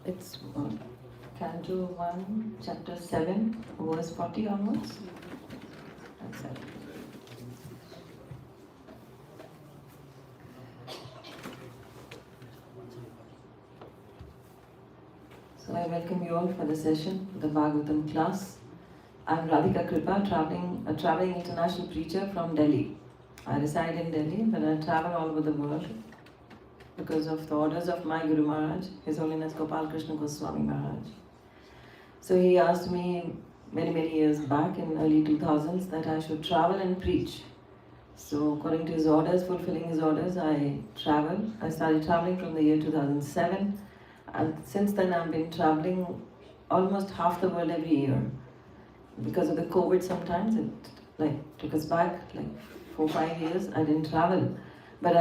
It's Canto 1, Chapter 7, verse 40 onwards. That's it. So I welcome you all for the session, the Bhagavatam class. I'm Radhika Krpa, a traveling international preacher from Delhi. I reside in Delhi, but I travel all over the world because of the orders of my Guru Maharaj, His Holiness Gopal Krishna Goswami Maharaj. So he asked me many years back in early 2000s that I should travel and preach. So according to his orders, fulfilling his orders, I started traveling from the year 2007, and since then I've been traveling almost half the world every year. Because of the COVID sometimes, it took us back 4-5 years, I didn't travel. But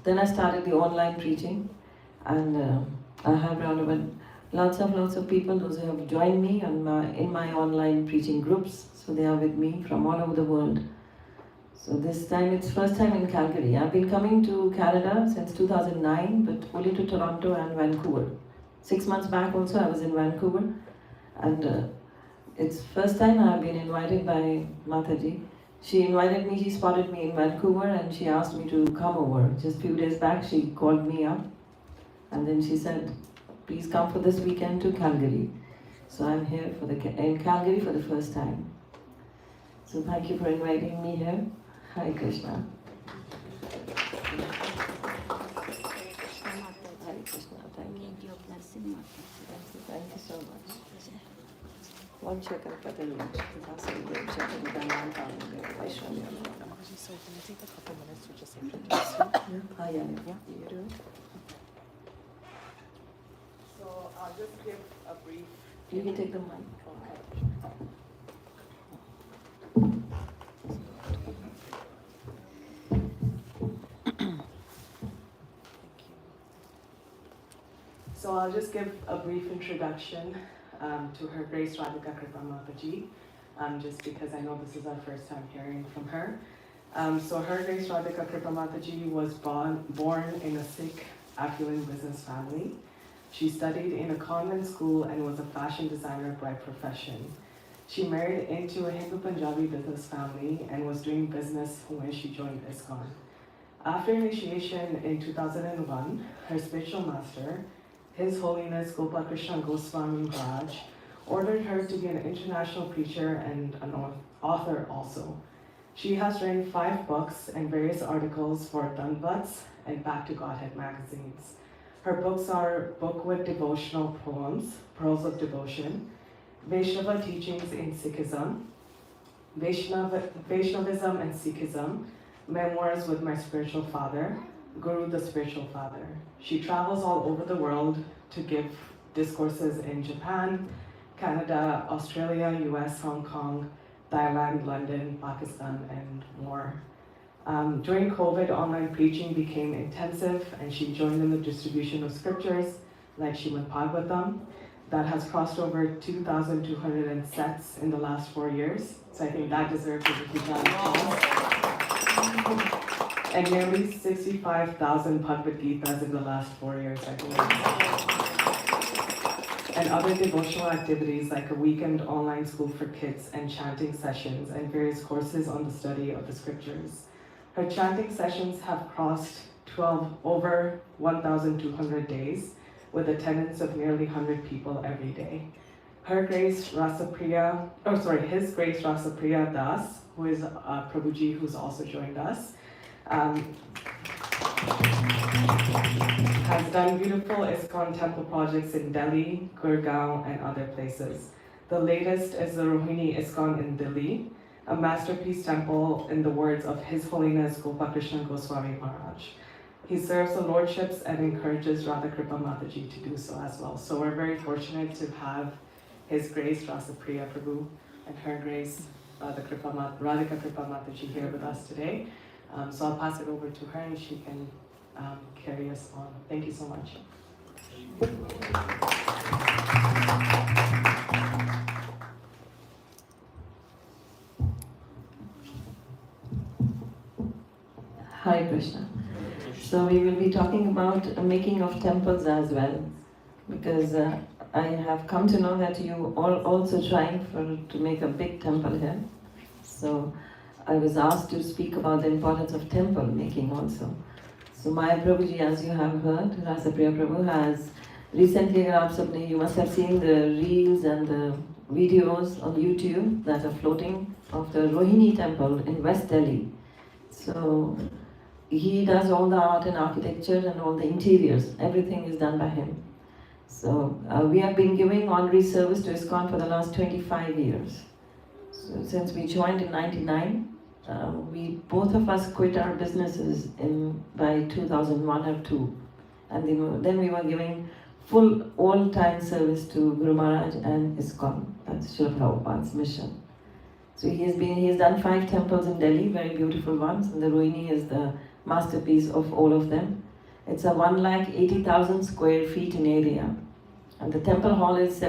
then I started the online preaching, and I have around about lots of people, those who have joined me in my online preaching groups. So they are with me from all over the world. So this time, it's first time in Calgary. I've been coming to Canada since 2009, but only to Toronto and Vancouver. 6 months back also I was in Vancouver, and it's first time I've been invited by Mataji. She invited me, she spotted me in Vancouver, and she asked me to come over. Just a few days back she called me up, and then she said, please come for this weekend to Calgary. So I'm here in Calgary for the first time. So thank you for inviting me here. Hare Krishna. Hare Krishna, thank you. Thank you so much. One check and put in check and then one time. So can I take a couple minutes to just introduce you? Yeah. You do it? So I'll just give a brief. You can take the mic. So I'll just give a brief introduction to Her Grace Radhika Krpa Mataji, just because I know this is our first time hearing from her. So Her Grace Radhika Krpa Mataji was born in a Sikh affluent business family. She studied in a convent school and was a fashion designer by profession. She married into a Hindu Punjabi business family and was doing business when she joined ISKCON. After initiation in 2001, her spiritual master, His Holiness Gopal Krishna Goswami Maharaj, ordered her to be an international preacher and an author also. She has written 5 books and various articles for Dhanbats and Back to Godhead magazines. Her books are Book with Devotional Poems, Pearls of Devotion, Vaishnava Teachings in Sikhism, Vaishnavism and Sikhism, Memoirs with My Spiritual Father, Guru the Spiritual Father. She travels all over the world to give discourses in Japan, Canada, Australia, US, Hong Kong, Thailand, London, Pakistan, and more. During COVID, online preaching became intensive, and she joined in the distribution of scriptures like Srimad Bhagavatam that has crossed over 2,200 sets in the last 4 years. So I think that deserves a huge round of applause. And nearly 65,000 Bhagavad Gitas in the last 4 years, I believe. And other devotional activities like a weekend online school for kids and chanting sessions and various courses on the study of the scriptures. Her chanting sessions have crossed over 1,200 days with attendance of nearly 100 people every day. His Grace Rasapriya Das, who is Prabhuji, who's also joined us, has done beautiful ISKCON temple projects in Delhi, Gurgaon, and other places. The latest is the Rohini ISKCON in Delhi, a masterpiece temple in the words of His Holiness Gopal Krishna Goswami Maharaj. He serves the lordships and encourages Radhika Krpa Mataji to do so as well. So we're very fortunate to have His Grace Rasapriya Prabhu and Her Grace Radhika Krpa Mataji here with us today. So I'll pass it over to her and she can carry us on. Thank you so much. Hare Krishna. So we will be talking about making of temples as well. because I have come to know that you all also trying to make a big temple here. So I was asked to speak about the importance of temple making also. So Maya Prabhuji, as you have heard, Rasapriya Prabhu has recently, you must have seen the reels and the videos on YouTube that are floating of the Rohini temple in West Delhi. So he does all the art and architecture and all the interiors. Everything is done by him. So we have been giving honorary service to ISKCON for the last 25 years. So since we joined in '99, we both of us quit our businesses by 2001 or 2, and then we were giving full all-time service to Guru Maharaj and ISKCON. That's Srila Prabhupada's mission. So he has done 5 temples in Delhi, very beautiful ones, and the Rohini is the masterpiece of all of them. It's a 1,80,000 square feet in area, and the temple hall is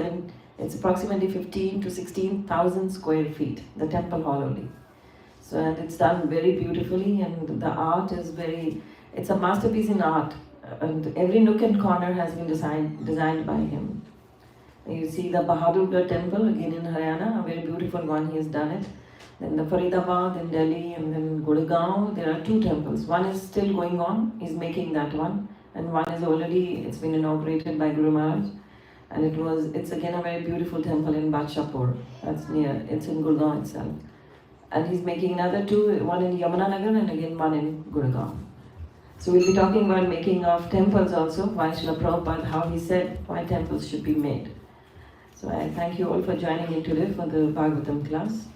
it's approximately 15 to 16,000 square feet. The temple hall only. So, and it's done very beautifully, and the art is it's a masterpiece in art, and every nook and corner has been designed by him. You see the Bahadurgarh temple again in Haryana, a very beautiful one, he has done it. Then the Faridabad in Delhi, and then Gurgaon, there are 2 temples. One is still going on, he's making that one, and one is it's been inaugurated by Guru Maharaj. And it's again a very beautiful temple in Badshahpur, it's in Gurgaon itself. And he's making another 2, one in Yamunanagar and again one in Gurgaon. So we'll be talking about making of temples also, why Srila Prabhupada, how he said why temples should be made. So I thank you all for joining in today for the Bhagavatam class.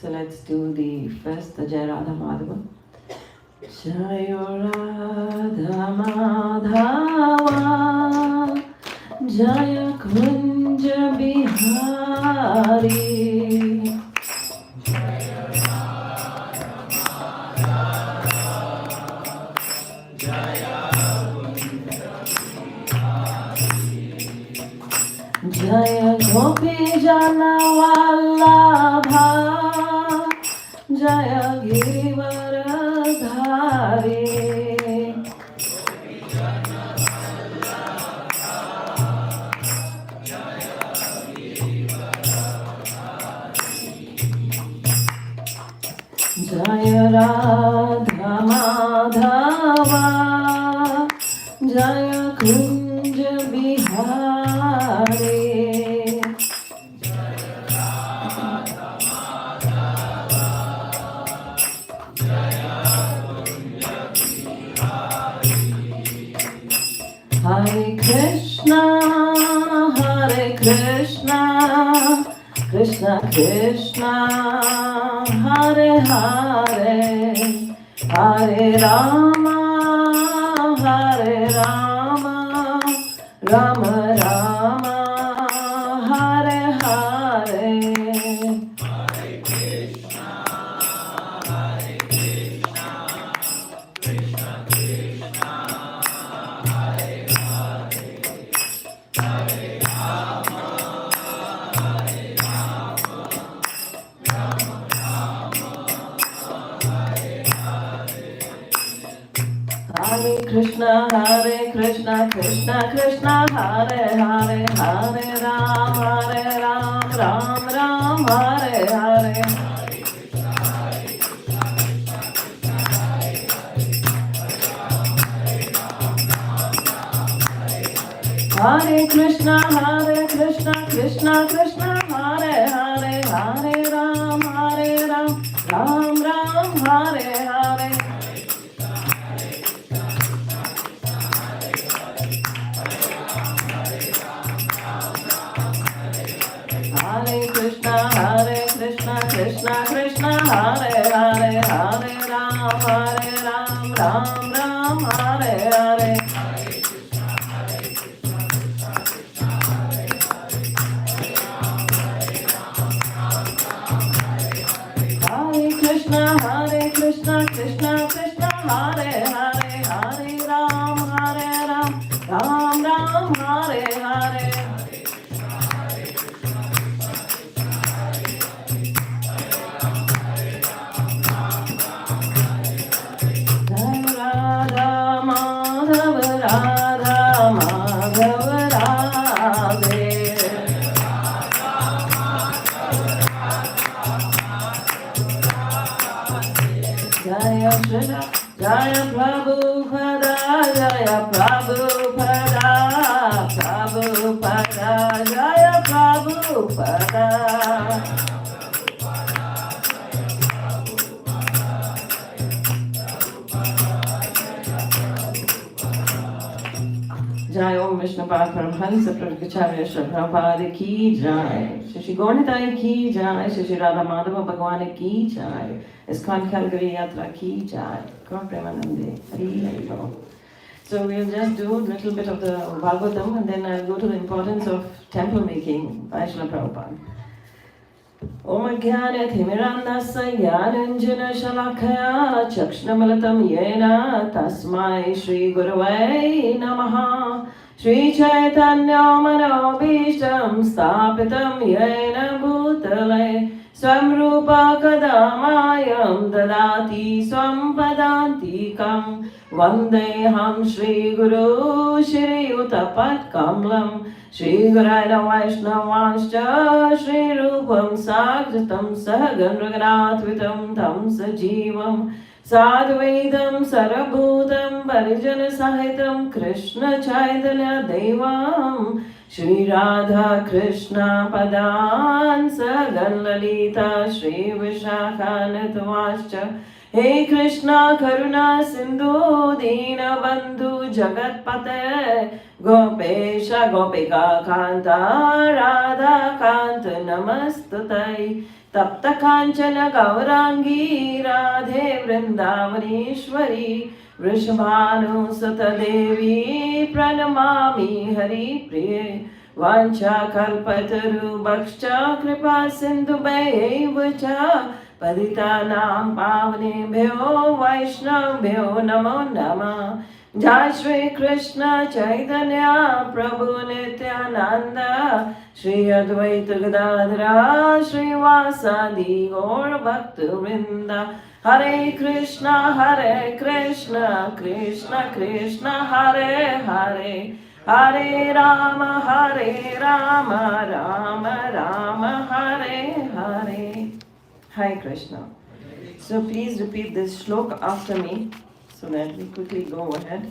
So let's do the Jai Radha Madhava. Jai Radha Madhava, Jaya Kunja Bihari. Jaya Gopi Jana Vallabha, Jaya Girivaradhari. Jaya Radha Madhava, Jaya Kunja Bihari. Hare Krishna, Krishna Krishna, Hare Hare, Hare Rama, Rama Rama, Hare Hare. Hare Krishna, Krishna Krishna, Hare Hare, Hare Ram, Ram Ram, Hare Hare. Hare Krishna, Krishna Krishna, Hare Hare, Hare Ram, Ram Ram, Hare Hare. Hare Krishna, Krishna Krishna, Hare Hare, Hare Ram, Ram Ram, Hare Hare. Hare Krishna, Krishna Krishna, Hare Hare, Hare Ram, Ram Ram, Hare Hare. Radha Madhava, Radha Madhava, Radha Jaya Krishna, Jaya Prabhupada, Jaya Prabhupada, Prabhupada, Jaya Prabhupada. Jai Om Vishnu Pad Paramhansa Pravacharya Shri Prabhupada Ki Jai, Shri Gaurnitai Ki Jai, Shri Radha Madhava Bhagwan Ki Jai, ISKCON Calgary Yatra Ki Jai, Gaur Premanande, Hari Hari Bol. So we'll just do a little bit of the Bhagavatam and then I'll go to the importance of temple making by Srila Prabhupada. Om Jnana-Thimirandasya Jnananjana-Shalakaya Chakshunamalatam Yena Tasmai Shri Guruvai Namaha Shri Chaitanya Manobhishtam Sthapitam Yena Bhutale Swamrupa Kadamayam Dadati Swam Padantikam Vandeham Shri Guru Shri Utapat Kamlam Shri Gurayana Vaishnavanscha Shri Rupam Sagratam Sahagan Raghunathavitam Tam Sajivam Sadhvaidam Sarabhutam Parijana Sahitam Krishna Chaitanya Devam Shri Radha Krishna Padan Sagan Lalita Shri Vishakhanatavascha Hey Krishna Karuna Sindhu Dina Bandhu Jagat Pate Gopesha Gopika Kanta Radha Kanta Namastutai Tapta Kanchana Gaurangi Radhe Vrindavaneshwari Vrishabhanu Sata Devi Pranamami Hari Priye Vancha Kalpataru Bhaksha Kripa Sindhu Bhaivacha Paditanam Pavanebhyo Vaishnavbhyo Namo Namah Jai Shri Krishna Chaitanya Prabhu Nityananda Shri Advaita Gadadhara Shri Vasadi Gaur Bhakta Vrinda Hare Krishna Krishna Krishna Hare Hare Hare Rama Rama Rama Hare Hare. Hi Krishna. So please repeat this shloka after me so that we quickly go ahead.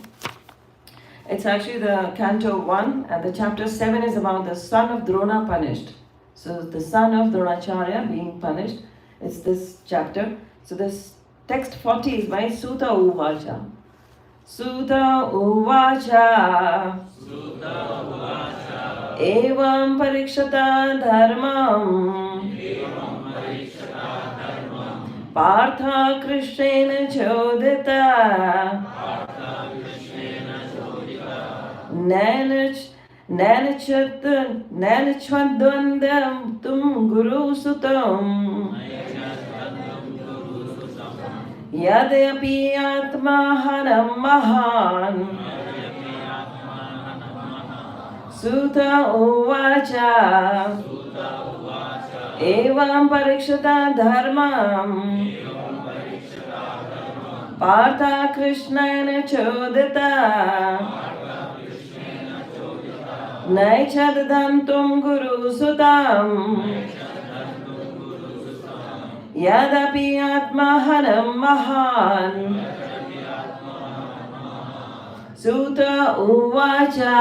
It's actually the canto 1 and the chapter 7 is about the son of Drona punished. So the son of Dronacharya being punished. It's this chapter. So this text 40 is by Suta Uvacha. Suta Uvacha Evam Parikshata Dharmam Partha Krishnena Chodita Nanachvadvandam Tum Guru Sutam Yadapi Atmahanam Mahan Suta Uvacha Evam Parikshata Dharmam Partha Krishnena Chodita Naichadadantum Guru Sutam Yadapi Atmahanam Mahan Suta Uvacha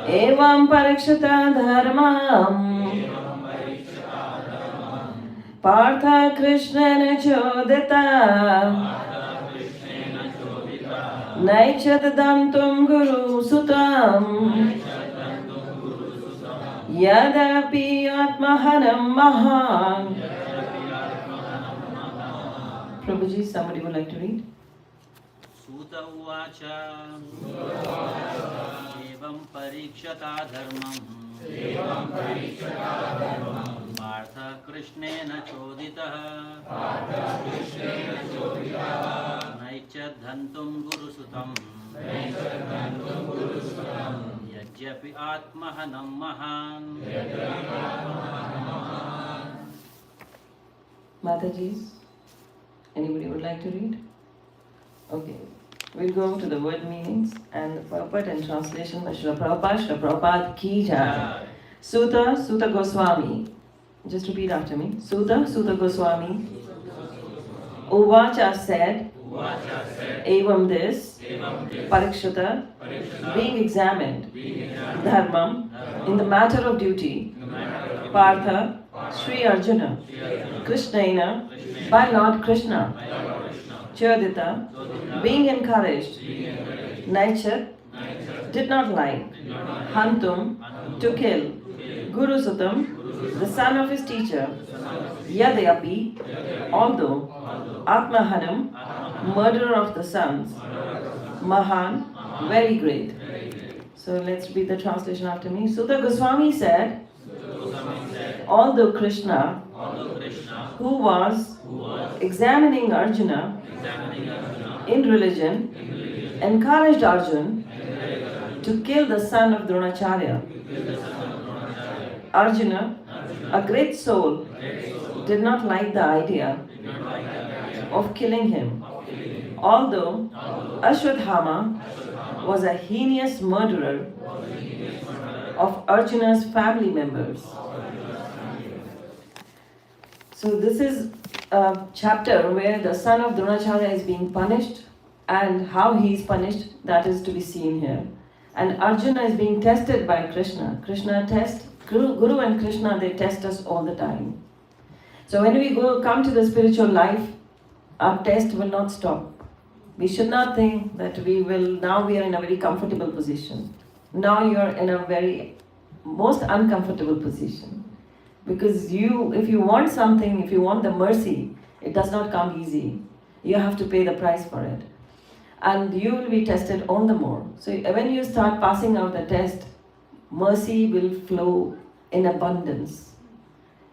Evam Parikshata Dharmam Partha Krishnena Chodita Naichadadantum Guru Sutam Yadapi Atmahanam Mahan. Prabhuji, somebody would like to read? Suta Uvacha Evam Parikshata Dharmam Partha Krishnena Choditaha Naichadhantum Guru Sutam Yajyapi Atmahanam Mahan. Mataji's? Anybody would like to read? Okay. We'll go to the word meanings and the purport and translation by Srila Prabhupada Ki Jai. Suta Goswami. Just repeat after me. Suta Goswami Uvacha said, Evam this, Parikshita, being examined, Dharmam, in the matter of duty, Partha, Sri Arjuna, Krishnena, by Lord Krishna, Chodita, being encouraged, Naichat, did not like, Hantum, to kill, Guru Sutam, the son of his teacher, Yadayapi, although, Atmahanam, murderer of the sons, Mahan, very great. So let's read the translation after me. Sutta Goswami said, although Krishna, who was examining Arjuna in religion, encouraged Arjuna to kill the son of Dronacharya. Arjuna, a great soul, did not like the idea of killing him. Although Ashwadhama was a heinous murderer of Arjuna's family members. So this is a chapter where the son of Dronacharya is being punished, and how he is punished, that is to be seen here. And Arjuna is being tested by Krishna. Krishna tests, Guru and Krishna, they test us all the time. So when we come to the spiritual life, our test will not stop. We should not think that now we are in a very comfortable position. Now you are in a very most uncomfortable position. Because if you want something, if you want the mercy, it does not come easy. You have to pay the price for it. And you will be tested on the more. So when you start passing out the test, mercy will flow in abundance.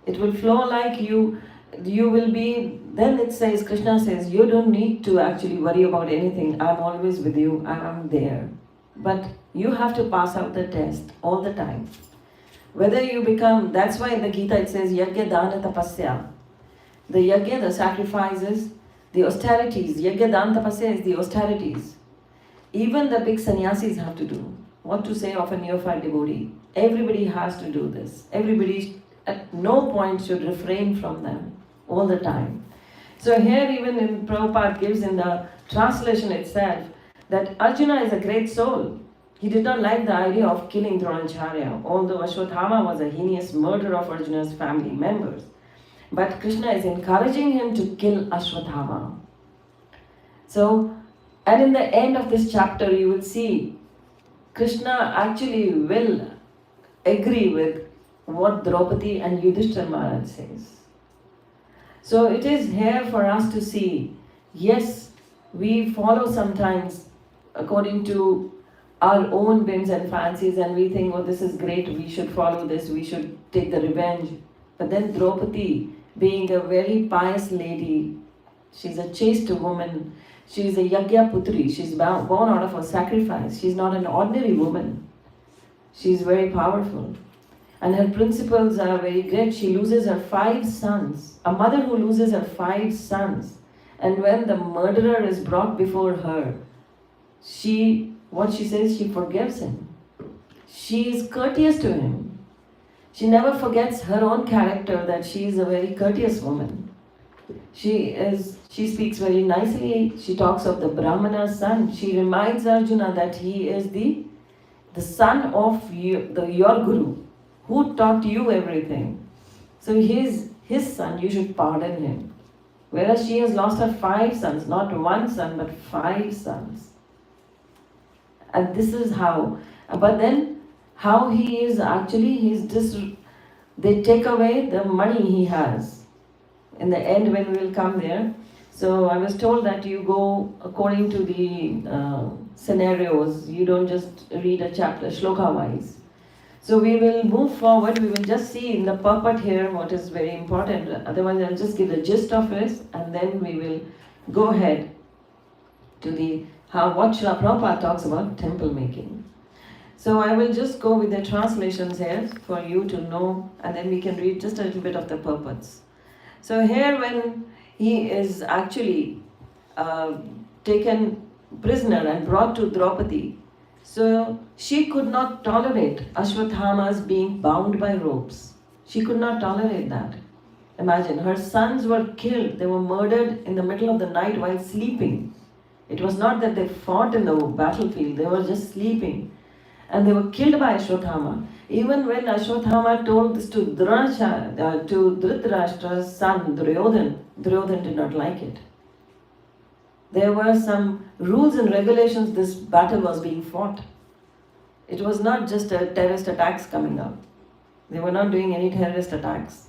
It will flow like you will be, then it says, Krishna says, you don't need to actually worry about anything. I'm always with you, I'm there. But you have to pass out the test all the time. Whether you become, that's why in the Gita it says, Yajna Dana Tapasya. The Yajna, the sacrifices, the austerities, Yajna Dana Tapasya is the austerities. Even the big sannyasis have to do. What to say of a neophyte devotee? Everybody has to do this. Everybody at no point should refrain from them all the time. So here even in Prabhupada gives in the translation itself that Arjuna is a great soul. He did not like the idea of killing Dronacharya, although Ashwadhama was a heinous murderer of Arjuna's family members. But Krishna is encouraging him to kill Ashwadhama. So, and in the end of this chapter you will see Krishna actually will agree with what Draupadi and Yudhishthira Maharaj says. So it is here for us to see, yes, we follow sometimes according to our own whims and fancies, and we think, oh, this is great, we should follow this, we should take the revenge. But then Draupadi, being a very pious lady, she's a chaste woman, she's a Yajna Putri, she's born out of a sacrifice, she's not an ordinary woman. She's very powerful. And her principles are very great. She loses her 5 sons. A mother who loses her 5 sons. And when the murderer is brought before her, what she says, she forgives him. She is courteous to him. She never forgets her own character, that she is a very courteous woman. She speaks very nicely. She talks of the Brahmana's son. She reminds Arjuna that he is the son of your Guru, who taught you everything. So his son, you should pardon him. Whereas she has lost her 5 sons, not 1 son, but 5 sons. And this is how. But then, how he is actually, they take away the money he has. In the end, when we will come there. So I was told that you go according to the scenarios. You don't just read a chapter, shloka wise. So we will move forward. We will just see in the purport here what is very important. Otherwise, I'll just give the gist of it, and then we will go ahead to what Srila Prabhupada talks about temple making. So I will just go with the translations here for you to know, and then we can read just a little bit of the purports. So here, when he is actually taken prisoner and brought to Draupadi, so she could not tolerate Ashwadhama's being bound by ropes. She could not tolerate that. Imagine, her sons were killed. They were murdered in the middle of the night while sleeping. It was not that they fought in the battlefield, they were just sleeping. And they were killed by Ashwatthama. Even when Ashwatthama told this to Dhritarashtra's son, Duryodhan did not like it. There were some rules and regulations this battle was being fought. It was not just a terrorist attacks coming up. They were not doing any terrorist attacks.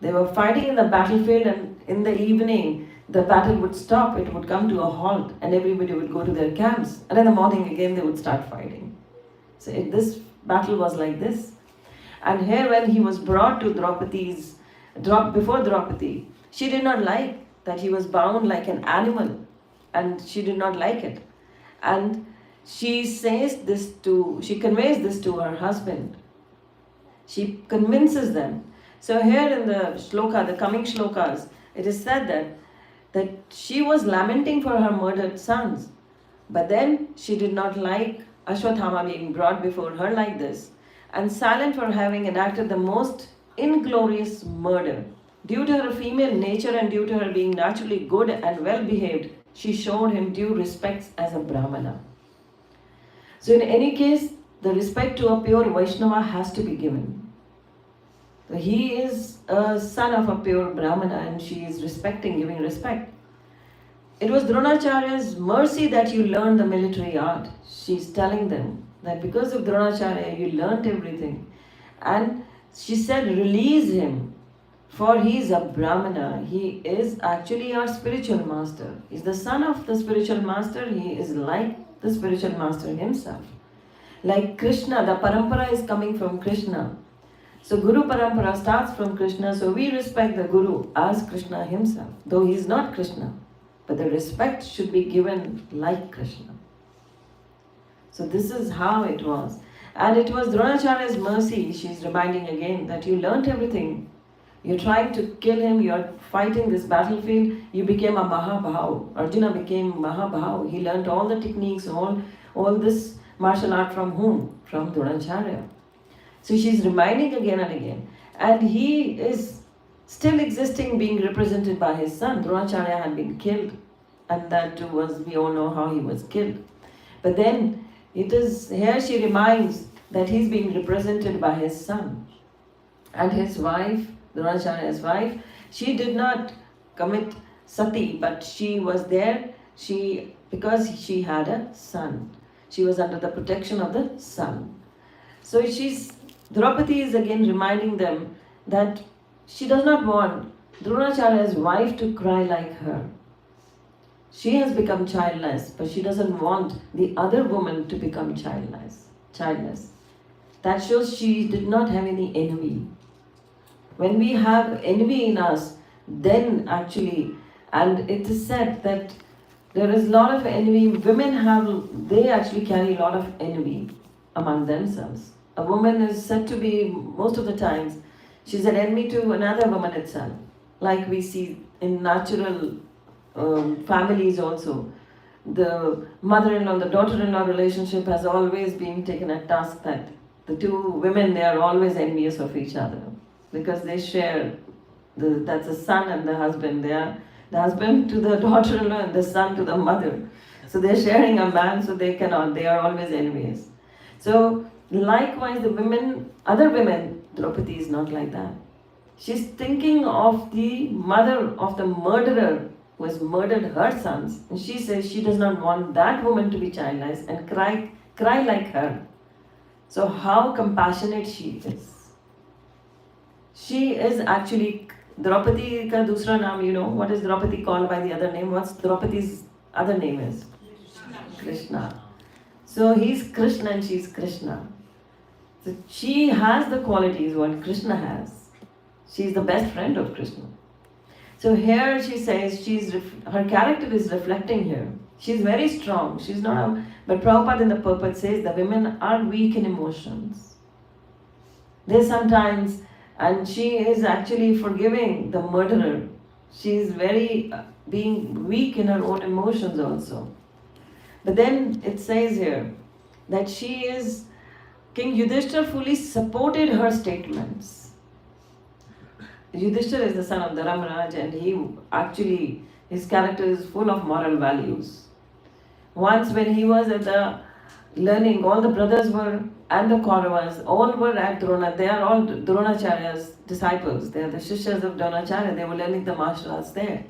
They were fighting in the battlefield, and in the evening the battle would stop, it would come to a halt, and everybody would go to their camps. And in the morning again they would start fighting. So this battle was like this. And here when he was brought to before Draupadi, she did not like that he was bound like an animal, and she did not like it. And she conveys this to her husband. She convinces them. So here in the shloka, the coming shlokas, it is said that she was lamenting for her murdered sons. But then she did not like Ashwatthama being brought before her like this, and silent for having enacted the most inglorious murder. Due to her female nature and due to her being naturally good and well behaved, she showed him due respects as a Brahmana. So in any case, the respect to a pure Vaishnava has to be given. So he is a son of a pure Brahmana and she is giving respect. It was Dronacharya's mercy that you learned the military art. She's telling them that because of Dronacharya you learnt everything. And she said, release him, for he is a Brahmana. He is actually our spiritual master. He's the son of the spiritual master. He is like the spiritual master himself. Like Krishna, the parampara is coming from Krishna. So Guru Parampara starts from Krishna, so we respect the Guru as Krishna himself, though he is not Krishna. But the respect should be given like Krishna. So this is how it was. And it was Dronacharya's mercy, she's reminding again, that you learnt everything. You're trying to kill him, you're fighting this battlefield, you became a Mahabhav. Arjuna became Mahabhav. He learnt all the techniques, all this martial art from whom? From Dronacharya. So she's reminding again and again. And he is still existing, being represented by his son. Dronacharya had been killed. And that was, we all know how he was killed. But then, here she reminds that he's being represented by his son. And his wife, Dronacharya's wife, she did not commit sati, but she was there because she had a son. She was under the protection of the son. So Draupadi is again reminding them that she does not want Dronacharya's wife to cry like her. She has become childless, but she doesn't want the other woman to become childless. That shows she did not have any envy. When we have envy in us, then actually, and it is said that there is a lot of envy. They actually carry a lot of envy among themselves. A woman is said to be, most of the times, she's an enemy to another woman itself. Like we see in natural families also. The mother-in-law and the daughter-in-law relationship has always been taken at task that the two women, they are always envious of each other. Because they share, that's the son and the husband. They are the husband to the daughter-in-law and the son to the mother. So they're sharing a man, so they are always envious. So likewise, other women, Draupadi is not like that. She's thinking of the mother of the murderer who has murdered her sons. And she says she does not want that woman to be childless and cry like her. So how compassionate she is. She is actually, Draupadi ka dusra naam, what is Draupadi called by the other name? What's Draupadi's other name is? Krishna. So he's Krishna and she's Krishna. So she has the qualities what Krishna has. She's the best friend of Krishna. So here she says her character is reflecting here. She's very strong. She's not but Prabhupada in the purport says the women are weak in emotions. They sometimes, and she is actually forgiving the murderer. She is very being weak in her own emotions also. But then it says here that King Yudhishthira fully supported her statements. Yudhishthira is the son of Dharmaraj, and his character is full of moral values. Once when he was at the learning, all the brothers were, and the Kauravas, all were at Drona. They are all Dronacharya's disciples. They are the Shishyas of Dronacharya. They were learning the martial arts there.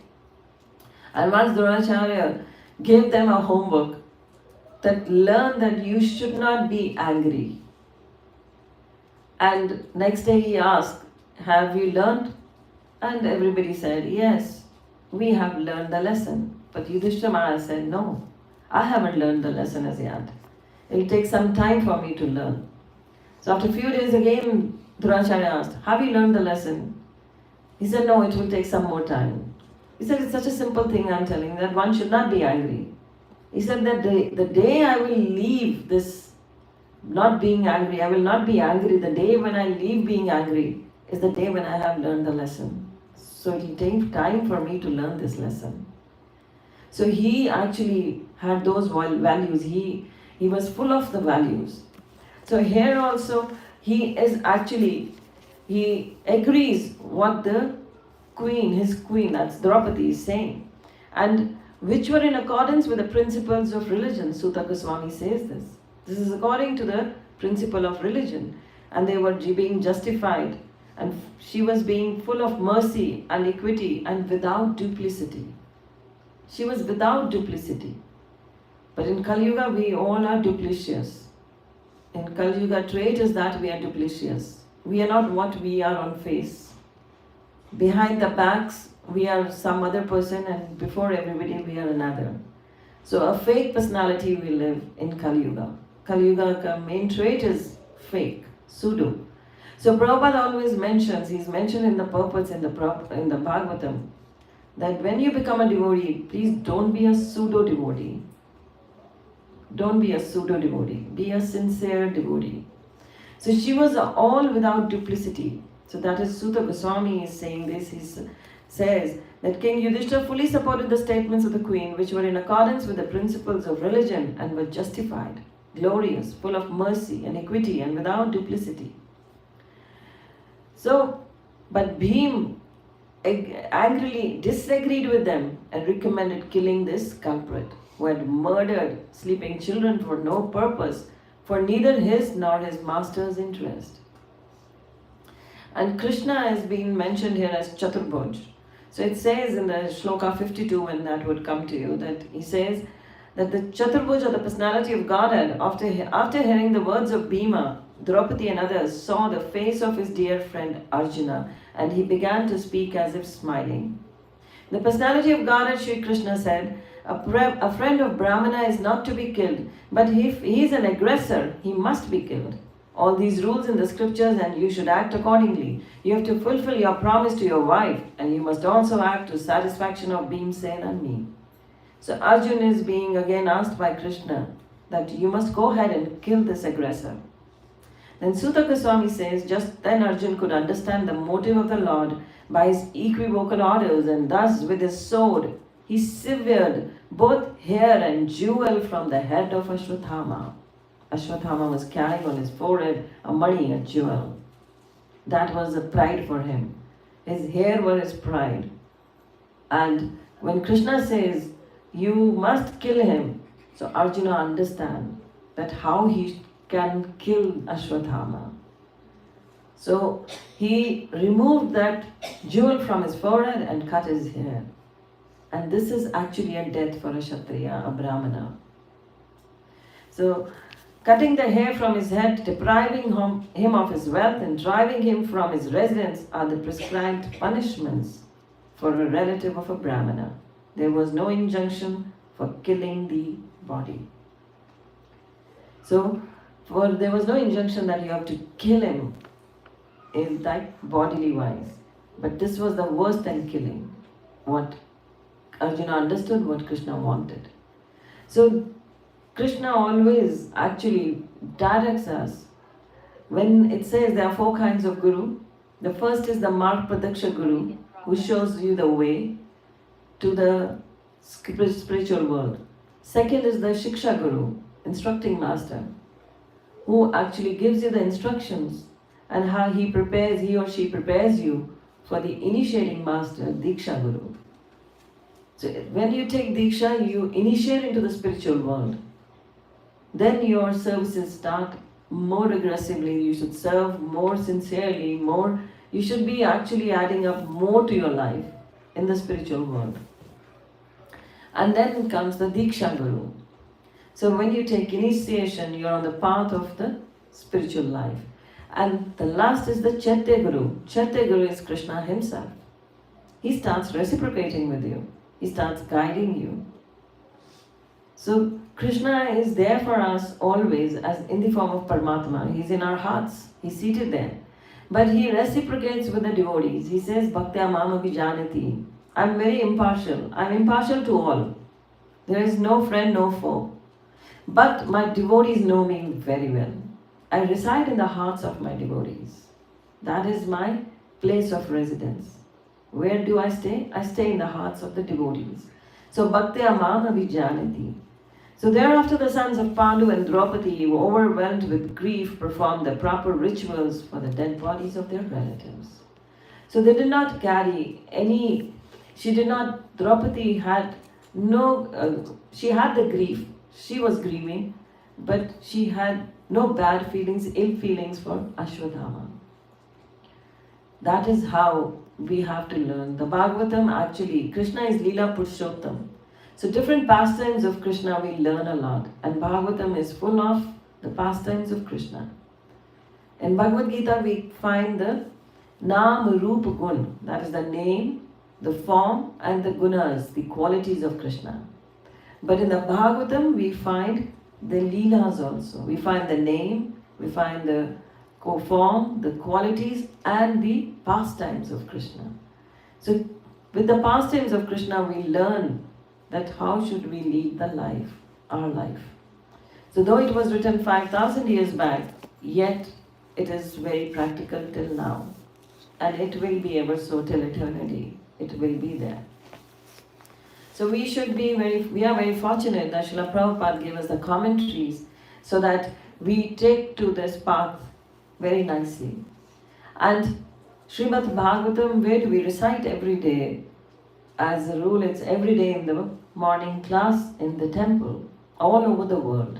And once Dronacharya gave them a homework that learn that you should not be angry. And next day he asked, have you learned? And everybody said, yes, we have learned the lesson. But Yudhishthira Maharaj said, no, I haven't learned the lesson as yet. It will take some time for me to learn. So after a few days again, Dronacharya asked, have you learned the lesson? He said, no, it will take some more time. He said, it's such a simple thing I'm telling, that one should not be angry. He said that the day I will leave this not being angry, I will not be angry. The day when I leave being angry is the day when I have learned the lesson. So it will take time for me to learn this lesson. So he actually had those values. He was full of the values. So here also he agrees what the his queen, that's Draupadi, is saying, and which were in accordance with the principles of religion. Suta Goswami says this. This is according to the principle of religion, and they were being justified, and she was being full of mercy and equity and without duplicity. She was without duplicity. But in Kali Yuga, we all are duplicitous. In Kali Yuga, trait is that we are duplicitous. We are not what we are on face. Behind the backs, we are some other person, and before everybody, we are another. So a fake personality we live in Kali Yuga. Kali Yuga main trait is fake, pseudo. So Prabhupada always mentions, he's mentioned in the purports in the Bhagavatam, that when you become a devotee, please don't be a pseudo devotee. Don't be a pseudo devotee. Be a sincere devotee. So she was all without duplicity. So that is Suta Goswami is saying this. He says that King Yudhishthira fully supported the statements of the queen, which were in accordance with the principles of religion and were justified, glorious, full of mercy and equity and without duplicity. So, but Bhim angrily disagreed with them and recommended killing this culprit who had murdered sleeping children for no purpose, for neither his nor his master's interest. And Krishna has been mentioned here as Chaturbhuj. So it says in the Shloka 52, when that would come to you, that he says that the Chaturbhuj, or the personality of Godhead, after hearing the words of Bhima, Draupadi and others, saw the face of his dear friend Arjuna, and he began to speak as if smiling. The personality of Godhead, Sri Krishna said, a friend of Brahmana is not to be killed, but if he is an aggressor, he must be killed. All these rules in the scriptures, and you should act accordingly. You have to fulfill your promise to your wife, and you must also act to satisfaction of Bhimsen and me. So Arjuna is being again asked by Krishna that you must go ahead and kill this aggressor. Then Suta Goswami says, just then Arjuna could understand the motive of the Lord by his equivocal orders, and thus with his sword he severed both hair and jewel from the head of Ashwathama. Ashwathama was carrying on his forehead a money, a jewel. That was a pride for him. His hair was his pride. And when Krishna says, you must kill him, so Arjuna understands that how he can kill Ashwathama. So he removed that jewel from his forehead and cut his hair. And this is actually a death for a Kshatriya, a Brahmana. So cutting the hair from his head, depriving him of his wealth, and driving him from his residence are the prescribed punishments for a relative of a Brahmana. There was no injunction for killing the body. So, there was no injunction that you have to kill him in that bodily wise. But this was the worse than killing. What Arjuna understood, what Krishna wanted. So Krishna always actually directs us. When it says there are 4 kinds of guru, the first is the Marg Pradaksha Guru, who shows you the way to the spiritual world. Second is the Shiksha Guru, instructing master, who actually gives you the instructions and how he or she prepares you for the initiating master, Diksha Guru. So when you take Diksha, you initiate into the spiritual world. Then your services start more aggressively. You should serve more sincerely, more. You should be actually adding up more to your life in the spiritual world. And then comes the Diksha Guru. So when you take initiation, you're on the path of the spiritual life. And the last is the Chaitya Guru. Chaitya Guru is Krishna himself. He starts reciprocating with you. He starts guiding you. So Krishna is there for us always as in the form of Paramatma. He's in our hearts. He's seated there. But he reciprocates with the devotees. He says, Bhaktya Mama Vijanati. I'm very impartial. I'm impartial to all. There is no friend, no foe. But my devotees know me very well. I reside in the hearts of my devotees. That is my place of residence. Where do I stay? I stay in the hearts of the devotees. So Bhaktya Mama Vijanati. So thereafter the sons of Pandu and Draupadi, overwhelmed with grief, performed the proper rituals for the dead bodies of their relatives. So they did not carry any, Draupadi had no, she had the grief, she was grieving, but she had no bad feelings, ill feelings for Ashwadhama. That is how we have to learn. The Bhagavatam actually, Krishna is Leela Purushottam. So different pastimes of Krishna we learn a lot. And Bhagavatam is full of the pastimes of Krishna. In Bhagavad Gita we find the Nam Rup Gun. That is the name, the form and the gunas, the qualities of Krishna. But in the Bhagavatam we find the Leelas also. We find the name, we find the form, the qualities and the pastimes of Krishna. So with the pastimes of Krishna we learn that how should we lead the life, our life. So though it was written 5,000 years back, yet it is very practical till now. And it will be ever so till eternity. It will be there. So we are very fortunate that Srila Prabhupada gave us the commentaries so that we take to this path very nicely. And Srimad Bhagavatam, where do we recite every day? As a rule, it's every day in the morning class in the temple, all over the world.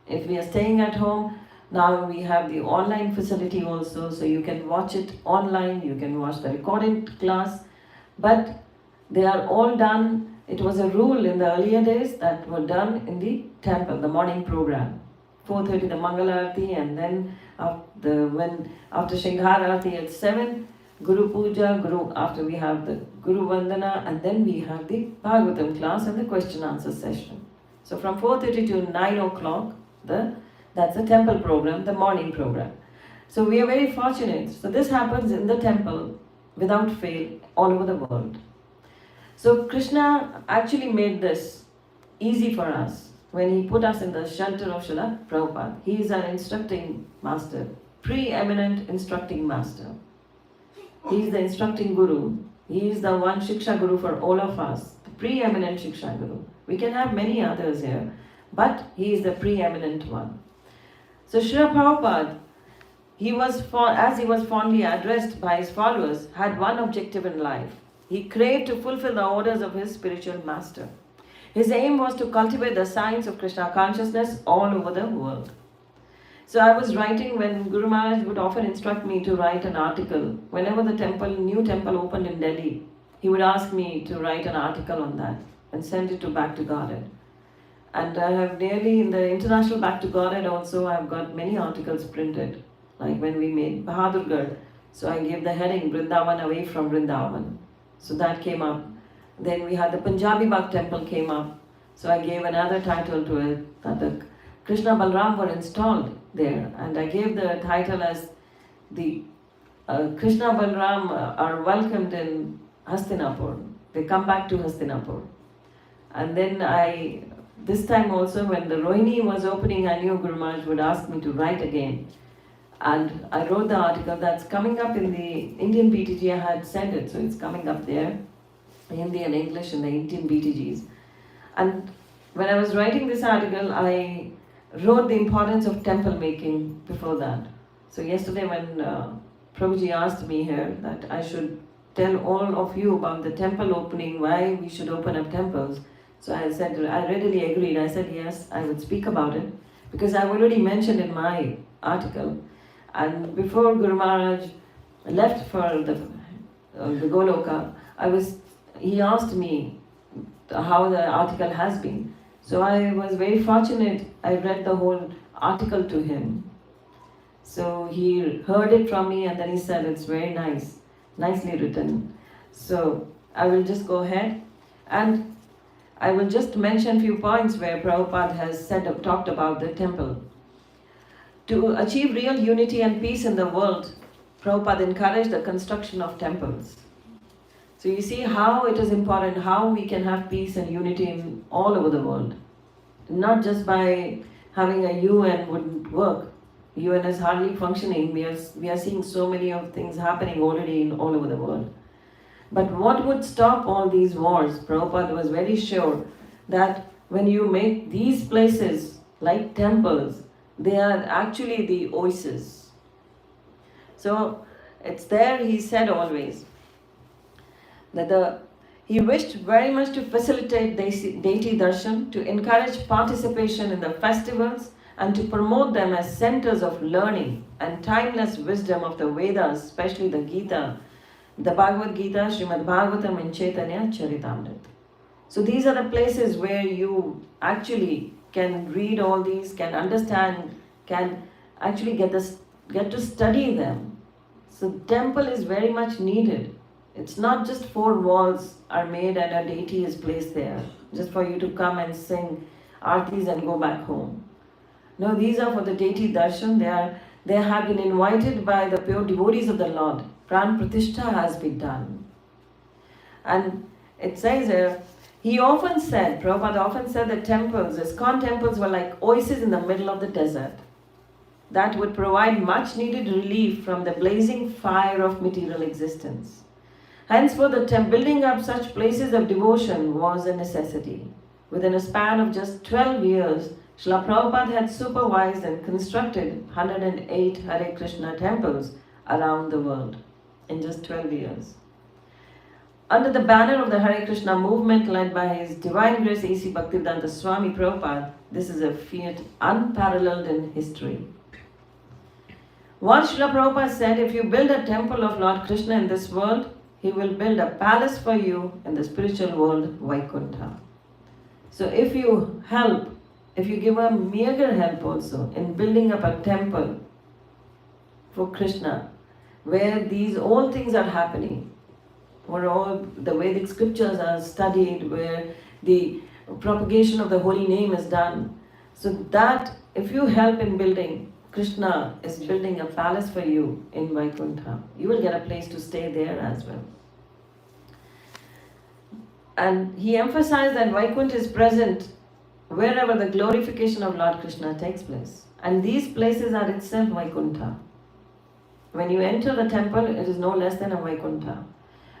If we are staying at home, now we have the online facility also, so you can watch it online, you can watch the recorded class, but they are all done. It was a rule in the earlier days that were done in the temple, the morning program. 4:30 the Mangalarati, and then after Shinghararati at 7, Guru Puja, after we have the Guru Vandana, and then we have the Bhagavatam class and the question answer session. So from 4:30 to 9 o'clock, that's the temple program, the morning program. So we are very fortunate. So this happens in the temple without fail all over the world. So Krishna actually made this easy for us when he put us in the shelter of Srila Prabhupada. He is our instructing master, preeminent instructing master. He is the instructing Guru. He is the one Shiksha Guru for all of us, the preeminent Shiksha Guru. We can have many others here, but he is the preeminent one. So Srila Prabhupada, as he was fondly addressed by his followers, had one objective in life. He craved to fulfill the orders of his spiritual master. His aim was to cultivate the science of Krishna consciousness all over the world. So I was writing when Guru Maharaj would often instruct me to write an article. Whenever the new temple opened in Delhi, he would ask me to write an article on that and send it to Back to Godhead. And I have nearly, in the International Back to Godhead also, I've got many articles printed. Like when we made Bahadurgarh, so I gave the heading Vrindavan away from Vrindavan. So that came up. Then we had the Punjabi Bagh temple came up. So I gave another title to it, that the Krishna Balram were installed there. And I gave the title as the Krishna Balram are welcomed in Hastinapur. They come back to Hastinapur. And then this time also when the Rohini was opening, I knew Guru Maharaj would ask me to write again. And I wrote the article that's coming up in the Indian BTG. I had sent it, so it's coming up there, Hindi and English in the Indian BTGs. And when I was writing this article, I wrote the importance of temple making before that. So yesterday when Prabhuji asked me here that I should tell all of you about the temple opening, why we should open up temples. So I said, I readily agreed. I said, yes, I would speak about it because I've already mentioned in my article. And before Guru Maharaj left for the Goloka, he asked me how the article has been. So I was very fortunate. I read the whole article to him. So he heard it from me and then he said, it's very nice, nicely written. So I will just go ahead and I will just mention a few points where Prabhupada has talked about the temple. To achieve real unity and peace in the world, Prabhupada encouraged the construction of temples. So you see how it is important, how we can have peace and unity in all over the world. Not just by having a UN wouldn't work. UN is hardly functioning. We are seeing so many of things happening already in all over the world. But what would stop all these wars? Prabhupada was very sure that when you make these places like temples, they are actually the oases. So it's there, he said always, that he wished very much to facilitate deity darshan, to encourage participation in the festivals, and to promote them as centers of learning and timeless wisdom of the Vedas, especially the Gita, the Bhagavad Gita, Srimad Bhagavatam, and Chaitanya Charitamrita. So these are the places where you actually can read all these, can understand, can actually get to study them. So temple is very much needed. It's not just 4 walls are made and a deity is placed there, just for you to come and sing artis and go back home. No, these are for the deity darshan. They have been invited by the pure devotees of the Lord. Pran Pratishtha has been done. And it says here, Prabhupada often said that temples, ISKCON temples, were like oases in the middle of the desert that would provide much needed relief from the blazing fire of material existence. Henceforth, building up such places of devotion was a necessity. Within a span of just 12 years, Srila Prabhupada had supervised and constructed 108 Hare Krishna temples around the world in just 12 years. Under the banner of the Hare Krishna movement led by His Divine Grace A.C. Bhaktivedanta Swami Prabhupada, this is a feat unparalleled in history. Once Srila Prabhupada said, if you build a temple of Lord Krishna in this world, He will build a palace for you in the spiritual world, Vaikuntha. So if you help, if you give a meager help also in building up a temple for Krishna, where these all things are happening, where all the Vedic scriptures are studied, where the propagation of the holy name is done, so that if you help in building, Krishna is building a palace for you in Vaikuntha. You will get a place to stay there as well. And he emphasized that Vaikuntha is present wherever the glorification of Lord Krishna takes place. And these places are itself Vaikuntha. When you enter the temple, it is no less than a Vaikuntha.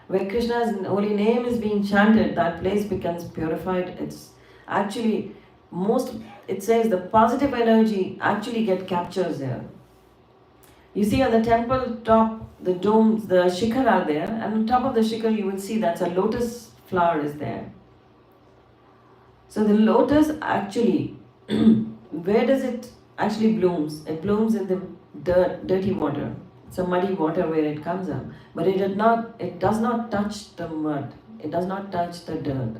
Where Krishna's holy name is being chanted, that place becomes purified. It's actually it says the positive energy actually captures there. You see on the temple top, the domes, the shikhar are there, and on top of the shikhar you will see that's a lotus flower is there. So the lotus actually, where does it actually blooms? It blooms in the dirty water. It's a muddy water where it comes up. But it does not touch the mud. It does not touch the dirt.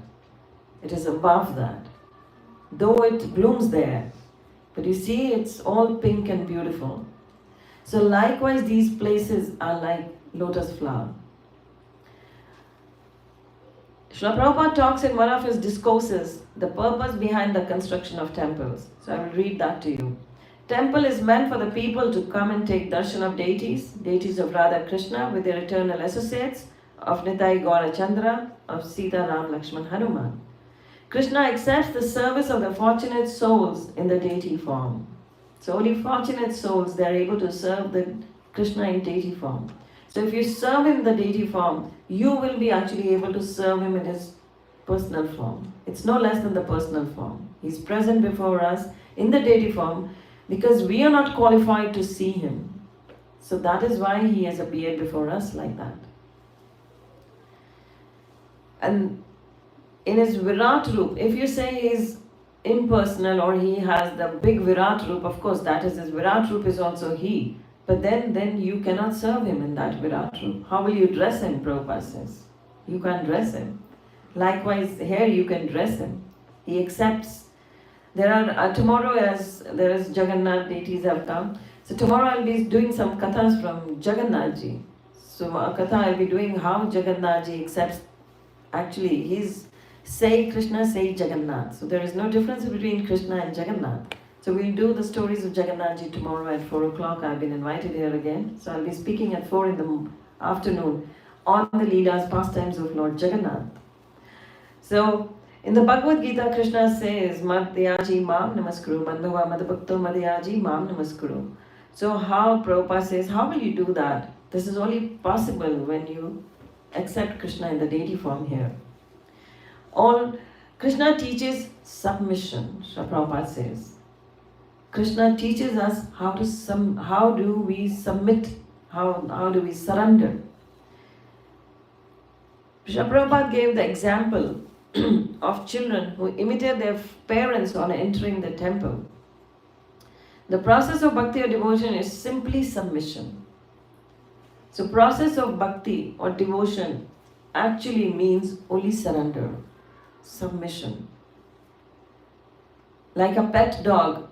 It is above that. Though it blooms there. But you see, it's all pink and beautiful. So likewise, these places are like lotus flower. Srila Prabhupada talks in one of his discourses the purpose behind the construction of temples. So I will read that to you. Temple is meant for the people to come and take darshan of deities of Radha Krishna with their eternal associates, of Nitai Gaura Chandra, of Sita Ram Lakshman Hanuman. Krishna accepts the service of the fortunate souls in the deity form. So only fortunate souls, they are able to serve the Krishna in deity form. So if you serve him in the deity form, you will be actually able to serve him in his personal form. It's no less than the personal form. He's present before us in the deity form because we are not qualified to see him. So that is why he has appeared before us like that. And in his Virat Roop, if you say he's impersonal or he has the big Virat Roop, of course that is his Virat Roop is also he. But then you cannot serve him in that Virat Roop. How will you dress him, Prabhupada says? You can't dress him. Likewise, here you can dress him. He accepts. There are, tomorrow as there is Jagannath deities have come. So tomorrow I'll be doing some kathas from Jagannath ji. So a katha I'll be doing how Jagannath ji accepts. Actually, he's say Krishna, say Jagannath. So there is no difference between Krishna and Jagannath. So we'll do the stories of Jagannath ji tomorrow at 4 o'clock. I've been invited here again. So I'll be speaking at 4 in the afternoon on the Leelas, pastimes of Lord Jagannath. So in the Bhagavad Gita, Krishna says, Madhyaji mam namaskuru, Mandhava madabhakto madhyaji mam namaskuru. So how Prabhupada says, how will you do that? This is only possible when you accept Krishna in the deity form here. All Krishna teaches submission, Srila Prabhupada says. Krishna teaches us how do we submit, how do we surrender. Srila Prabhupada gave the example of children who imitate their parents on entering the temple. The process of bhakti or devotion is simply submission. So process of bhakti or devotion actually means only surrender, submission. Like a pet dog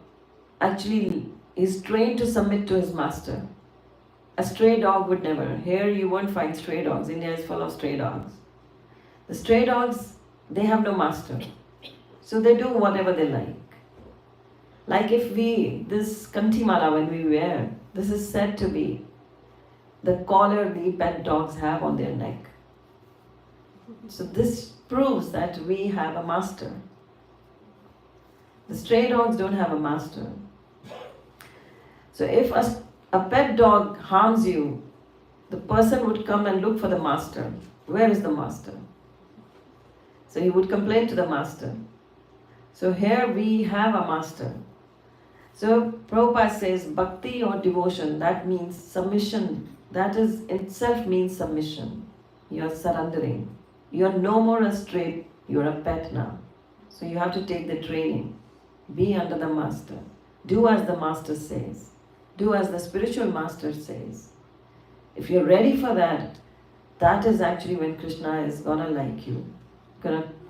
actually is trained to submit to his master. A stray dog would never. Here you won't find stray dogs. India is full of stray dogs. The stray dogs, they have no master. So they do whatever they like. Like if this kantimala when we wear, this is said to be the collar the pet dogs have on their neck. So this proves that we have a master. The stray dogs don't have a master. So if a pet dog harms you, the person would come and look for the master. Where is the master? So he would complain to the master. So here we have a master. So Prabhupada says bhakti or devotion, that means submission. That is itself means submission. You are surrendering. You are no more a stray, you are a pet now. So you have to take the training. Be under the master. Do as the master says. Do as the spiritual master says. If you're ready for that, that is actually when Krishna is gonna like you.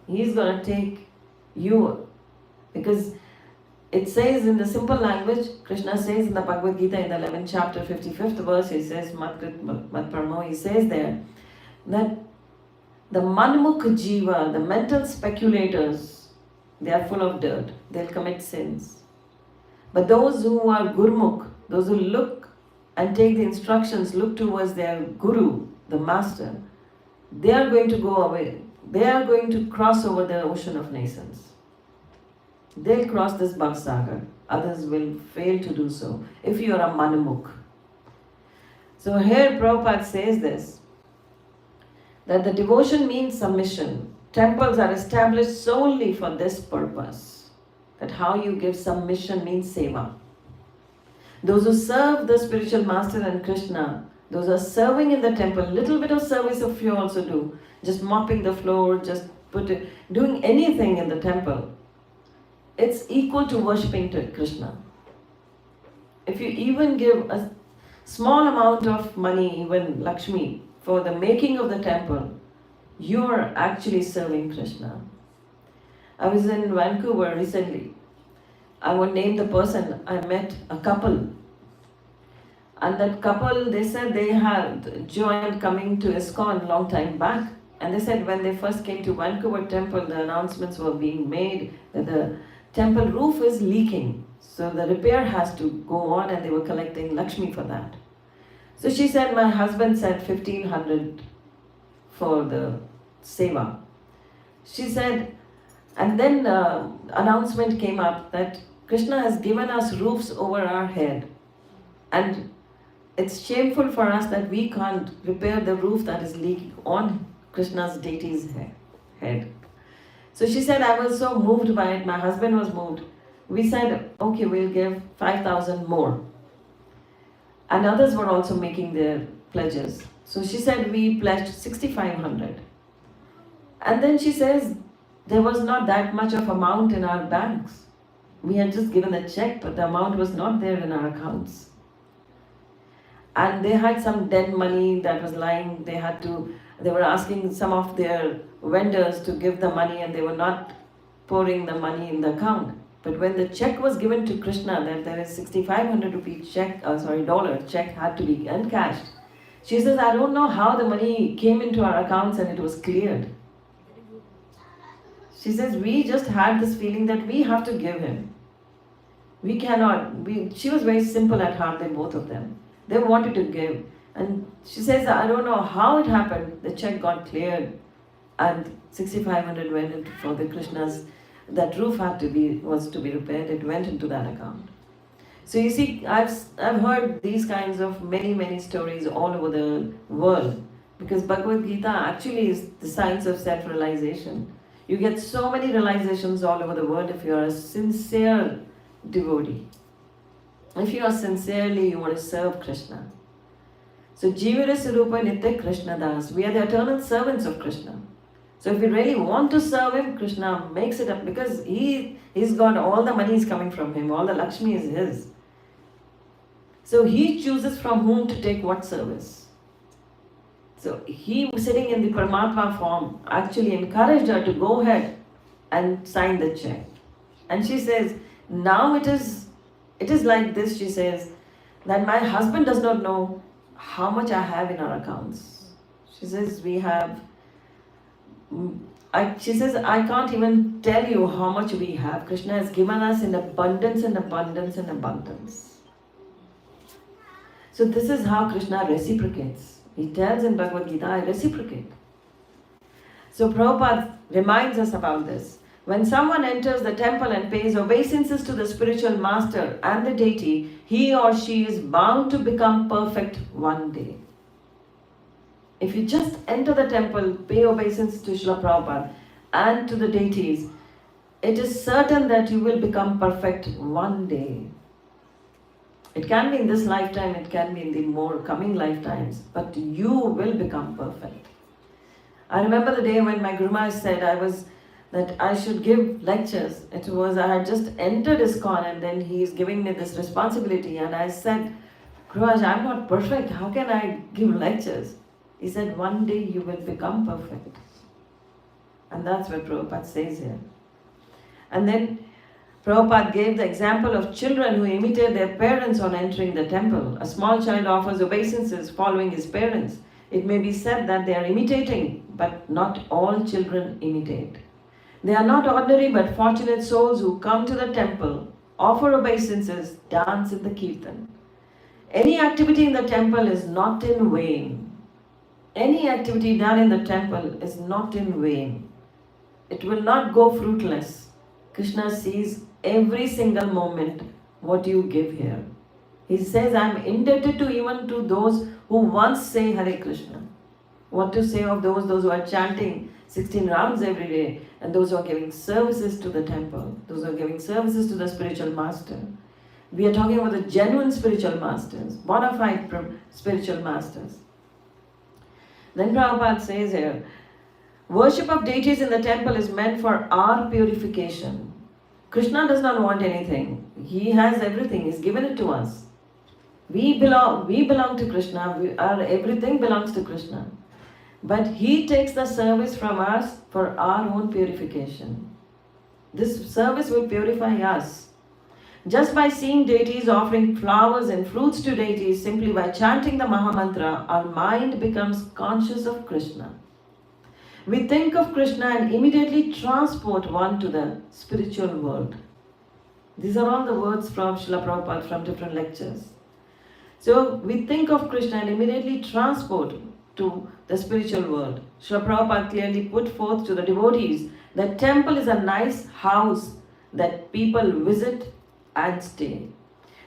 He's gonna take you, because it says in the simple language, Krishna says in the Bhagavad Gita in the 11th chapter, 55th verse, he says, Matparmo, he says there, that the Manmukh Jiva, the mental speculators, they are full of dirt. They'll commit sins. But those who are Gurmukh, those who look and take the instructions, look towards their Guru, the Master, they are going to go away. They are going to cross over the ocean of nations. They'll cross this Bhavsagar. Others will fail to do so if you are a Manmukh. So here Prabhupada says this, that the devotion means submission. Temples are established solely for this purpose. That how you give submission means seva. Those who serve the spiritual master and Krishna, those who are serving in the temple, little bit of service if you also do, just mopping the floor, just doing anything in the temple, it's equal to worshipping to Krishna. If you even give a small amount of money, even Lakshmi, for the making of the temple, you are actually serving Krishna. I was in Vancouver recently. I won't name the person. I met a couple. And that couple, they said they had joined coming to ISKCON a long time back. And they said when they first came to Vancouver temple, the announcements were being made that the temple roof is leaking. So the repair has to go on, and they were collecting Lakshmi for that. So she said, my husband said 1,500 for the seva. She said, and then announcement came up that Krishna has given us roofs over our head. And it's shameful for us that we can't repair the roof that is leaking on Krishna's deity's head. So she said, I was so moved by it. My husband was moved. We said, okay, we'll give 5,000 more. And others were also making their pledges. So she said, we pledged 6,500. And then she says, there was not that much of amount in our banks. We had just given a check, but the amount was not there in our accounts. And they had some dead money that was lying. They were asking some of their vendors to give the money, and they were not pouring the money in the account. But when the check was given to Krishna, that there is 6,500 rupee dollar check had to be encashed. She says, I don't know how the money came into our accounts and it was cleared. She says, we just had this feeling that we have to give him. We cannot. She was very simple at heart, they both of them. They wanted to give. And she says, I don't know how it happened. The check got cleared and 6,500 went into for the Krishna's. That roof was to be repaired. It went into that account. So you see, I've heard these kinds of many stories all over the world, because Bhagavad Gita actually is the science of self-realization. You get so many realizations all over the world if you are a sincere devotee. If you are sincerely, you want to serve Krishna. So Jivara Sarupa Nitya Krishna Das. We are the eternal servants of Krishna. So if we really want to serve him, Krishna makes it up, because he's got all the money is coming from him, all the Lakshmi is his. So he chooses from whom to take what service. So he, sitting in the Paramatma form, actually encouraged her to go ahead and sign the check. And she says, now it is like this, she says, that my husband does not know how much I have in our accounts. She says, she says, I can't even tell you how much we have. Krishna has given us in abundance and abundance and abundance. So this is how Krishna reciprocates. He tells in Bhagavad Gita, I reciprocate. So Prabhupada reminds us about this. When someone enters the temple and pays obeisances to the spiritual master and the deity, he or she is bound to become perfect one day. If you just enter the temple, pay obeisance to Srila Prabhupada and to the deities, it is certain that you will become perfect one day. It can be in this lifetime, it can be in the more coming lifetimes, but you will become perfect. I remember the day when my Guru Maharaj said that I should give lectures. I had just entered ISKCON and then he is giving me this responsibility, and I said, Guru Maharaj, I'm not perfect, how can I give lectures? He said, one day you will become perfect. And that's what Prabhupada says here. And then Prabhupada gave the example of children who imitate their parents on entering the temple. A small child offers obeisances following his parents. It may be said that they are imitating, but not all children imitate. They are not ordinary but fortunate souls who come to the temple, offer obeisances, dance in the kirtan. Any activity in the temple is not in vain. Any activity done in the temple is not in vain. It will not go fruitless. Krishna sees every single moment what you give here. He says, I am indebted to even to those who once say Hare Krishna. What to say of those who are chanting 16 rounds every day, and those who are giving services to the temple, those who are giving services to the spiritual master. We are talking about the genuine spiritual masters, bona fide spiritual masters. Then Prabhupada says here, worship of deities in the temple is meant for our purification. Krishna does not want anything. He has everything. He's given it to us. We belong to Krishna. Everything belongs to Krishna. But he takes the service from us for our own purification. This service will purify us. Just by seeing deities, offering flowers and fruits to deities, simply by chanting the Mahamantra, our mind becomes conscious of Krishna. We think of Krishna and immediately transport one to the spiritual world. These are all the words from Srila Prabhupada from different lectures. So we think of Krishna and immediately transport to the spiritual world. Srila Prabhupada clearly put forth to the devotees that temple is a nice house that people visit and stay.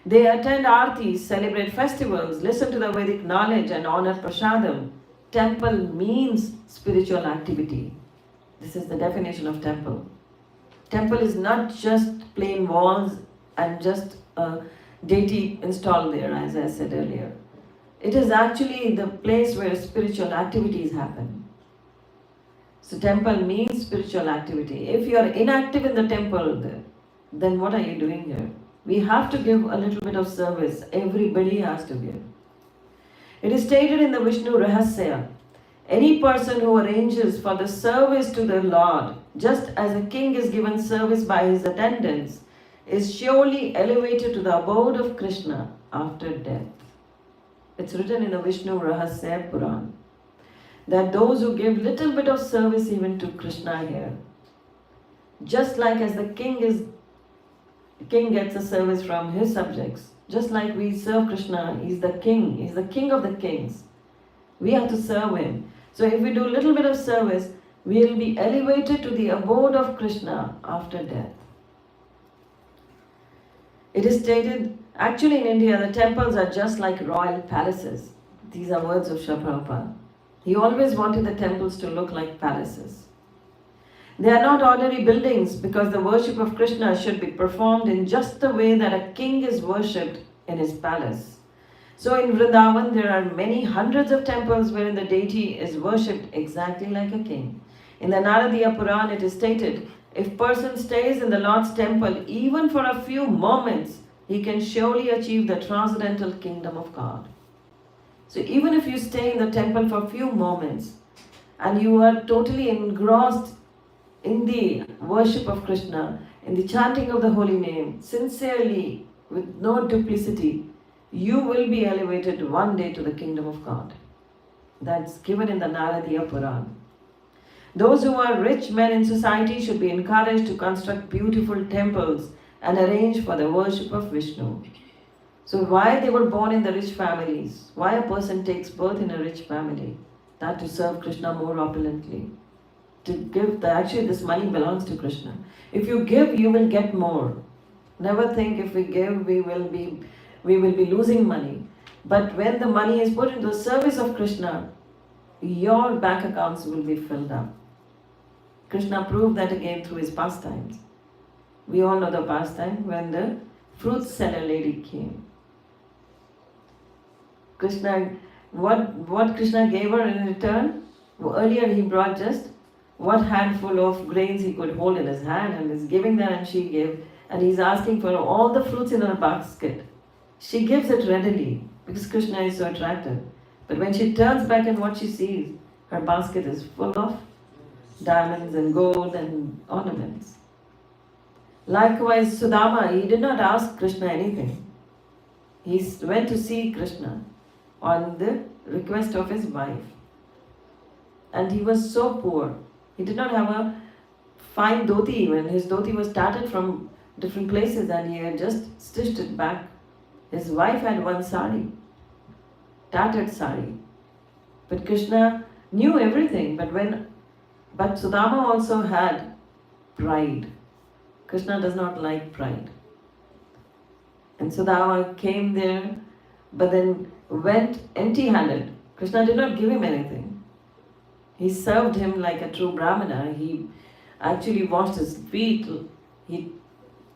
They attend aartis, celebrate festivals, listen to the Vedic knowledge and honor prasadam. Temple means spiritual activity. This is the definition of temple. Temple is not just plain walls and just deity installed there, as I said earlier. It is actually the place where spiritual activities happen. So temple means spiritual activity. If you are inactive in the temple, then what are you doing here? We have to give a little bit of service. Everybody has to give. It is stated in the Vishnu Rahasya, any person who arranges for the service to the Lord, just as a king is given service by his attendants, is surely elevated to the abode of Krishna after death. It's written in the Vishnu Rahasya Puran that those who give little bit of service even to Krishna here, just like as the king gets a service from his subjects, just like we serve Krishna, he's the king of the kings. We have to serve him. So if we do a little bit of service, we will be elevated to the abode of Krishna after death. It is stated, actually in India, the temples are just like royal palaces. These are words of Srila Prabhupada. He always wanted the temples to look like palaces. They are not ordinary buildings because the worship of Krishna should be performed in just the way that a king is worshipped in his palace. So in Vrindavan, there are many hundreds of temples wherein the deity is worshipped exactly like a king. In the Naradiya Puran, it is stated, if person stays in the Lord's temple even for a few moments, he can surely achieve the transcendental kingdom of God. So even if you stay in the temple for a few moments and you are totally engrossed in the worship of Krishna, in the chanting of the holy name, sincerely, with no duplicity, you will be elevated one day to the kingdom of God. That's given in the Naradiya Puran. Those who are rich men in society should be encouraged to construct beautiful temples and arrange for the worship of Vishnu. So why they were born in the rich families? Why a person takes birth in a rich family? That to serve Krishna more opulently. To give, actually this money belongs to Krishna. If you give, you will get more. Never think if we give, we will be losing money. But when the money is put into the service of Krishna, your bank accounts will be filled up. Krishna proved that again through his pastimes. We all know the pastime when the fruit seller lady came. Krishna, what Krishna gave her in return? Earlier he brought just one handful of grains he could hold in his hand and is giving that, and she gave, and he's asking for all the fruits in her basket. She gives it readily because Krishna is so attractive. But when she turns back and what she sees, her basket is full of diamonds and gold and ornaments. Likewise, Sudama, he did not ask Krishna anything. He went to see Krishna on the request of his wife. And he was so poor. He did not have a fine dhoti even. His dhoti was tattered from different places and he had just stitched it back. His wife had one sari, tattered sari. But Krishna knew everything. But Sudama also had pride. Krishna does not like pride. And Sudama came there, but then went empty-handed. Krishna did not give him anything. He served him like a true Brahmana. He actually washed his feet. He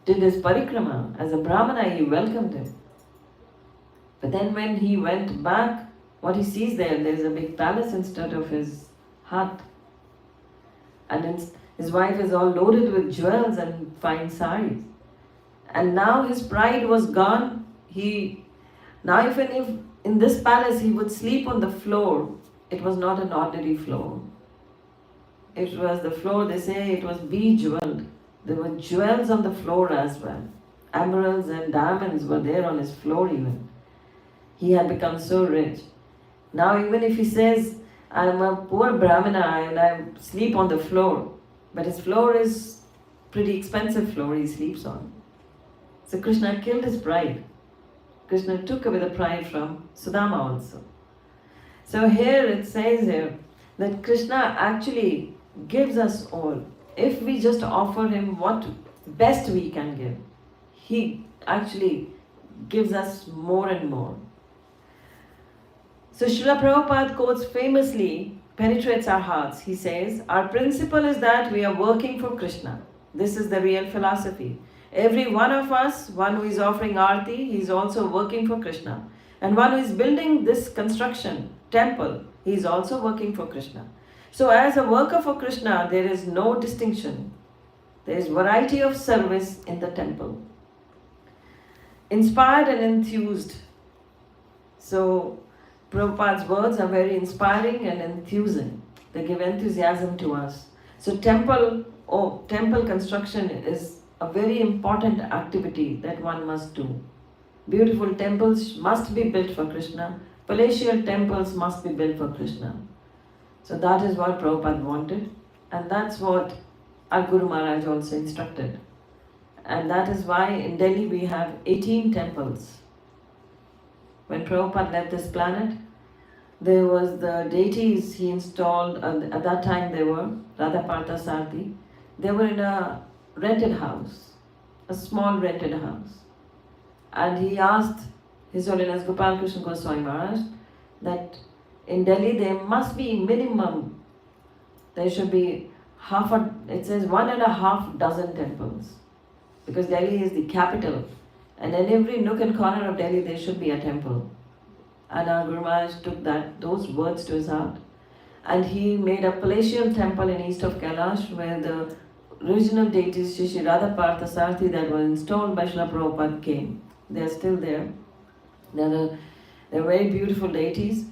did his parikrama. As a Brahmana, he welcomed him. But then when he went back, what he sees there is a big palace instead of his hut. And his wife is all loaded with jewels and fine saris. And now his pride was gone. Now even if in this palace he would sleep on the floor, it was not an ordinary floor. It was the floor, they say it was bejeweled. There were jewels on the floor as well. Emeralds and diamonds were there on his floor even. He had become so rich. Now even if he says, I'm a poor Brahmana and I sleep on the floor, but his floor is pretty expensive floor he sleeps on. So Krishna killed his pride. Krishna took away the pride from Sudama also. So here it says here that Krishna actually gives us all. If we just offer him what best we can give, he actually gives us more and more. So Srila Prabhupada quotes famously, penetrates our hearts. He says, our principle is that we are working for Krishna. This is the real philosophy. Every one of us, one who is offering Aarti, he is also working for Krishna. And one who is building this construction, temple, he is also working for Krishna. So as a worker for Krishna, there is no distinction. There is variety of service in the temple. Inspired and enthused. So Prabhupada's words are very inspiring and enthusing. They give enthusiasm to us. So temple construction is a very important activity that one must do. Beautiful temples must be built for Krishna. Palatial temples must be built for Krishna. So that is what Prabhupada wanted, and that's what our Guru Maharaj also instructed. And that is why in Delhi we have 18 temples. When Prabhupada left this planet, there was the deities he installed, at that time they were Radha Partha Sarthi. They were in a rented house, a small rented house. And he asked His Holiness Gopal Krishna Goswami Maharaj that in Delhi there must be minimum, there should be it says 1.5 dozen temples. Because Delhi is the capital, and in every nook and corner of Delhi there should be a temple. And our Guru Maharaj took those words to his heart, and he made a palatial temple in east of Kailash where the original deities Shri Radha Partha Sarthi that were installed by Srila Prabhupada came. They are still there. They're very beautiful deities.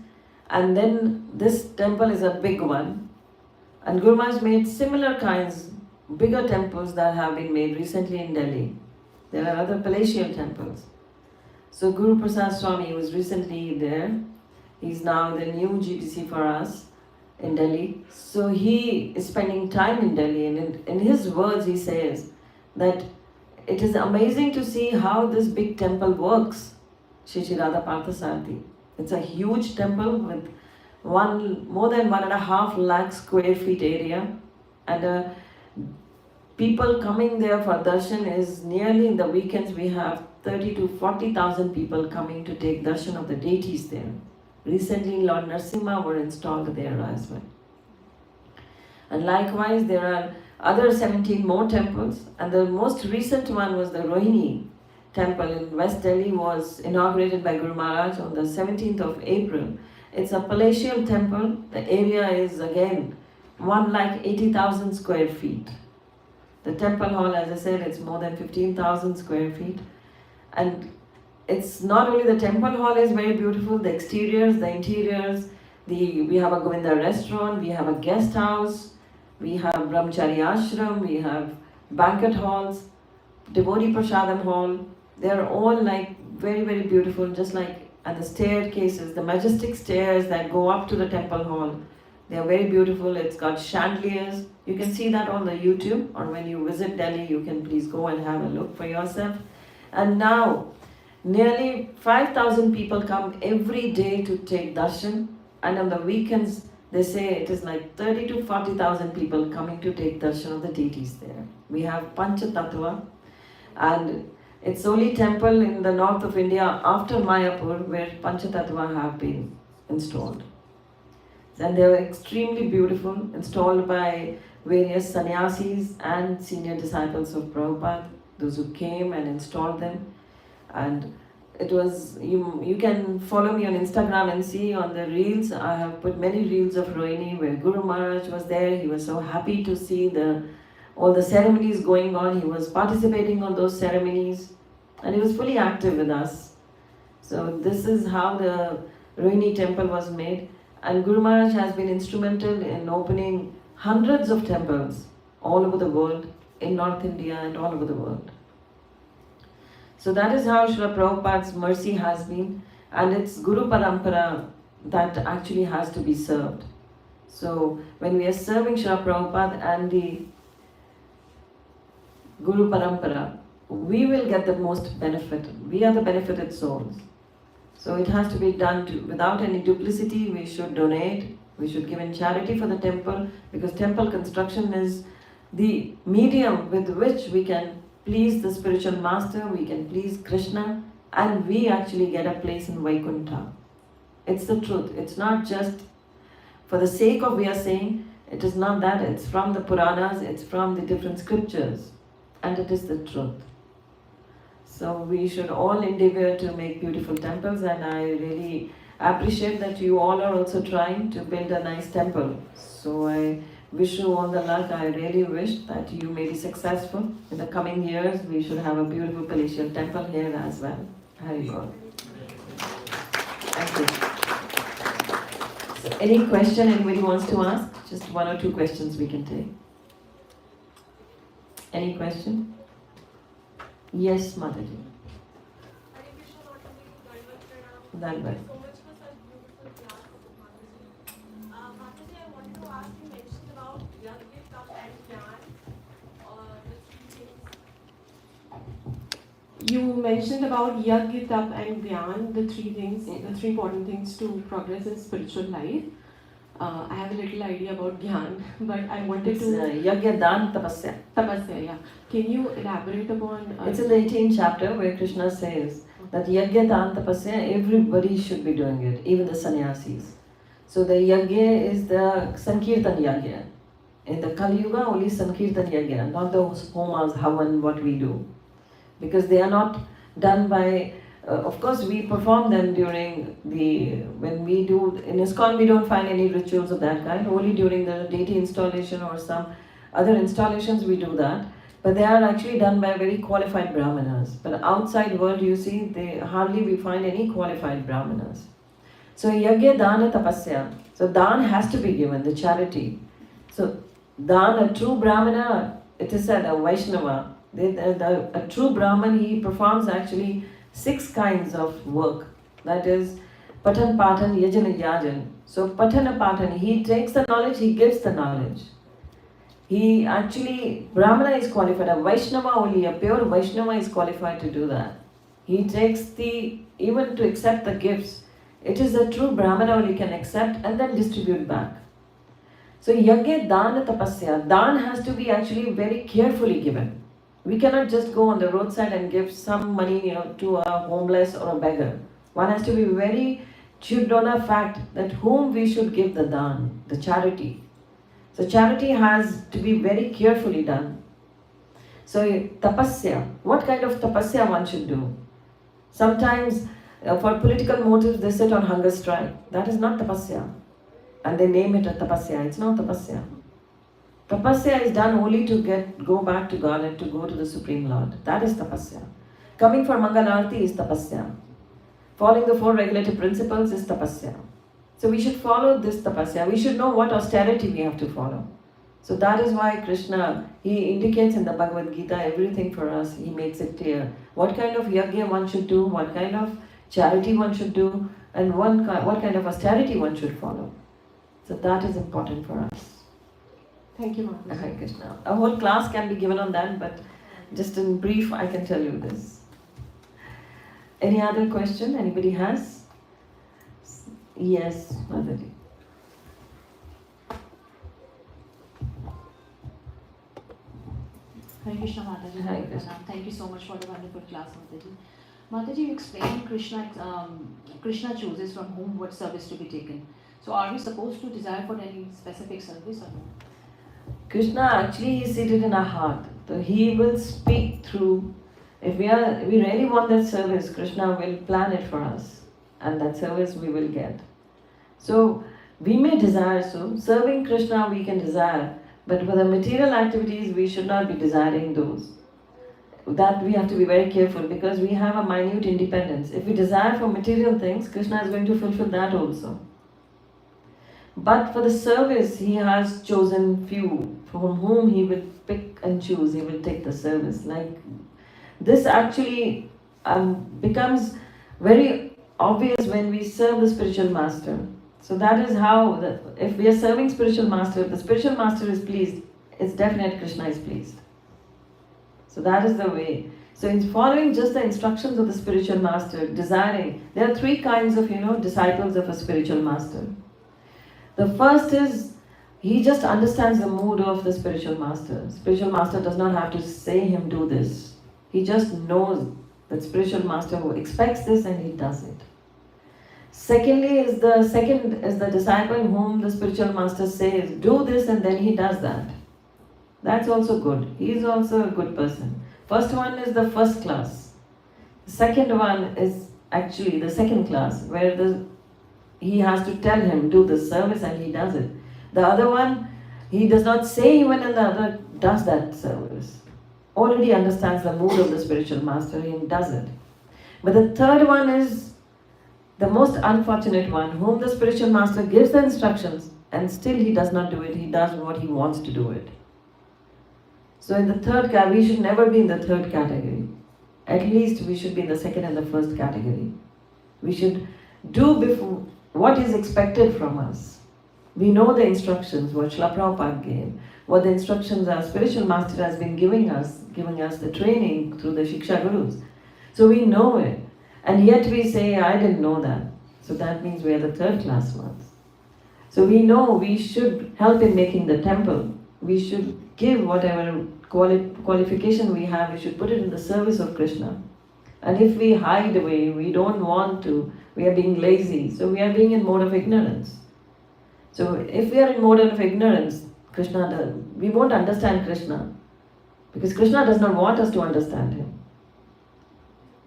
And then this temple is a big one. And Guru Maharaj made similar kinds, bigger temples that have been made recently in Delhi. There are other palatial temples. So Guru Prasad Swami was recently there. He's now the new GPC for us in Delhi. So he is spending time in Delhi, and in his words he says that it is amazing to see how this big temple works, Shri Radha Partha Sarthi. It's a huge temple with more than 1.5 lakh square feet area, and people coming there for darshan is nearly, in the weekends we have 30 to 40,000 people coming to take darshan of the deities there. Recently Lord Narasimha were installed there as well. And likewise there are other 17 more temples, and the most recent one was the Rohini temple in West Delhi, was inaugurated by Guru Maharaj on the 17th of April. It's a palatial temple. The area is again 1,80,000 square feet. The temple hall, as I said, it's more than 15,000 square feet. And it's not only the temple hall is very beautiful, the exteriors, the interiors, we have a Govinda restaurant, we have a guest house, we have Brahmachari ashram, we have banquet halls, devotee prasadam hall. They're all like very, very beautiful, just like at the staircases, the majestic stairs that go up to the temple hall. They are very beautiful. It's got chandeliers. You can see that on the YouTube, or when you visit Delhi, you can please go and have a look for yourself. And now, nearly 5,000 people come every day to take darshan, and on the weekends, they say it is like 30 to 40,000 people coming to take darshan of the deities there. We have Pancha Tattva, and it's only temple in the north of India after Mayapur where Pancha Tattva have been installed. And they were extremely beautiful, installed by various sannyasis and senior disciples of Prabhupada, those who came and installed them. And it was, you can follow me on Instagram and see on the reels, I have put many reels of Rohini where Guru Maharaj was there. He was so happy to see all the ceremonies going on. He was participating on those ceremonies, and he was fully active with us. So this is how the Rohini temple was made. And Guru Maharaj has been instrumental in opening hundreds of temples all over the world, in North India and all over the world. So that is how Srila Prabhupada's mercy has been, and it's Guru Parampara that actually has to be served. So when we are serving Srila Prabhupada and the Guru Parampara, we will get the most benefit. We are the benefited souls. So it has to be done without any duplicity. We should donate, we should give in charity for the temple, because temple construction is the medium with which we can please the spiritual master, we can please Krishna, and we actually get a place in Vaikuntha. It's the truth. It's not just for the sake of we are saying, it is not that. It's from the Puranas, it's from the different scriptures, and it is the truth. So we should all endeavor to make beautiful temples, and I really appreciate that you all are also trying to build a nice temple. So I wish you all the luck. I really wish that you may be successful. In the coming years, we should have a beautiful palatial temple here as well. Hari Bol. Thank you. So any question anybody wants to ask? Just one or two questions we can take. Any question? Yes, Mataji. Hare Krishna, Mataji, Dandavat Pranam. Dandavat. Thank you so much for such beautiful class, Mataji. Mataji, I wanted to ask, you mentioned about Yajna, Tap and Jnana, the three things. You mentioned about Yajna, Tap and Jnana, the three things, the three important things to progress in spiritual life. I have a little idea about Gyan, but I wanted to... Yajna, Dan, Tapasya. Tapasya, yeah. Can you elaborate upon... It's in the 18th chapter where Krishna says that Yajna, Dan, Tapasya, everybody should be doing it, even the sannyasis. So the Yajna is the Sankirtan Yajna. In the Kali Yuga, only Sankirtan Yajna, not the homas, havan, what we do. Because they are not done by... of course, we perform them during when we do, in ISKCON we don't find any rituals of that kind, only during the deity installation or some other installations we do that. But they are actually done by very qualified brahmanas. But outside world you see, hardly we find any qualified brahmanas. So yajna, dana, tapasya. So dan has to be given, the charity. So dan, a true brahmana, it is said, a Vaishnava, a true Brahman, he performs actually 6 kinds of work. That is Patan, Patan, Yajana, Yajan. So Patana, Patan, he takes the knowledge, he gives the knowledge. He actually, Brahmana is qualified, a Vaishnava only, a pure Vaishnava is qualified to do that. He takes even to accept the gifts, it is the true Brahmana only can accept and then distribute back. So Yajna, Dana, Tapasya, Dan has to be actually very carefully given. We cannot just go on the roadside and give some money, to a homeless or a beggar. One has to be very chewed on a fact that whom we should give the dan, the charity. So charity has to be very carefully done. So tapasya, what kind of tapasya one should do? Sometimes for political motives they sit on hunger strike. That is not tapasya. And they name it a tapasya. It's not tapasya. Tapasya is done only to go back to God and to go to the Supreme Lord. That is tapasya. Coming for Mangalarti is tapasya. Following the 4 regulative principles is tapasya. So we should follow this tapasya. We should know what austerity we have to follow. So that is why Krishna, he indicates in the Bhagavad Gita everything for us. He makes it clear. What kind of yajna one should do, what kind of charity one should do, and what kind of austerity one should follow. So that is important for us. Thank you, Mataji. Hare Krishna. A whole class can be given on that, but just in brief, I can tell you this. Any other question anybody has? Yes, Mataji. Hare Krishna, Mataji. Hare Krishna. Thank you so much for the wonderful class, Mataji. Mataji, you explained Krishna chooses from whom what service to be taken. So are we supposed to desire for any specific service or no? Krishna actually is seated in our heart. So he will speak through. If we really want that service, Krishna will plan it for us. And that service we will get. So we may desire so. Serving Krishna we can desire. But for the material activities, we should not be desiring those. That we have to be very careful because we have a minute independence. If we desire for material things, Krishna is going to fulfill that also. But for the service, he has chosen few from whom he will pick and choose. He will take the service. Like this actually becomes very obvious when we serve the spiritual master. So that is how, if we are serving spiritual master, if the spiritual master is pleased, it's definite Krishna is pleased. So that is the way. So in following just the instructions of the spiritual master, desiring, there are 3 kinds of, disciples of a spiritual master. The first is, he just understands the mood of the spiritual master. Spiritual master does not have to say him do this. He just knows that spiritual master who expects this and he does it. Secondly is the disciple whom the spiritual master says, do this, and then he does that. That's also good. He is also a good person. First one is the first class. Second one is actually the second class, where he has to tell him, do this service, and he does it. The other one, he does not say even, and the other does that service. Already understands the mood of the spiritual master and does it. But the third one is the most unfortunate one, whom the spiritual master gives the instructions and still he does not do it. He does what he wants to do it. So in the third category, we should never be in the third category. At least we should be in the second and the first category. We should do before what is expected from us. We know the instructions, what Srila Prabhupada gave, what the instructions our spiritual master has been giving us the training through the Shiksha Gurus. So we know it. And yet we say, I didn't know that. So that means we are the third class ones. So we know we should help in making the temple. We should give whatever qualification we have, we should put it in the service of Krishna. And if we hide away, we don't want to, we are being lazy, so we are being in mode of ignorance. So if we are in mode of ignorance, we won't understand Krishna, because Krishna does not want us to understand him.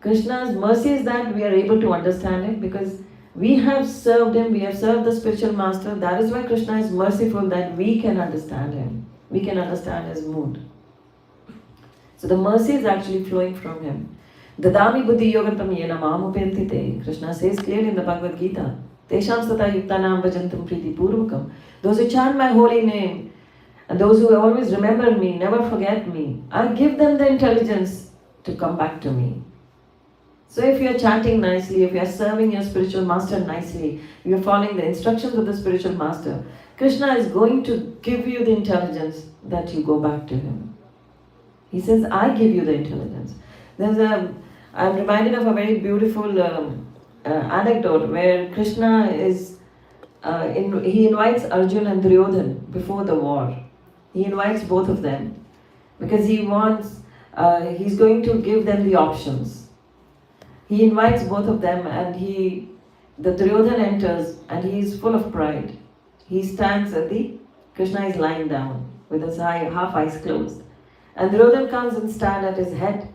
Krishna's mercy is that we are able to understand him, because we have served him, we have served the spiritual master. That is why Krishna is merciful, that we can understand him. We can understand his mood. So the mercy is actually flowing from him. Dadami buddhi yogantam yena mamupentite. Krishna says clearly in the Bhagavad Gita, Tesham sata yuktanam bhajantam priti purvakam. Those who chant my holy name, and those who always remember me, never forget me, I give them the intelligence to come back to me. So if you are chanting nicely, if you are serving your spiritual master nicely, you are following the instructions of the spiritual master, Krishna is going to give you the intelligence that you go back to him. He says, I give you the intelligence. I'm reminded of a very beautiful anecdote where Krishna is, he invites Arjuna and Duryodhana before the war. He invites both of them because he wants, he's going to give them the options. He invites both of them and the Duryodhana enters and he is full of pride. He stands Krishna is lying down with his half eyes closed. And Duryodhana comes and stands at his head.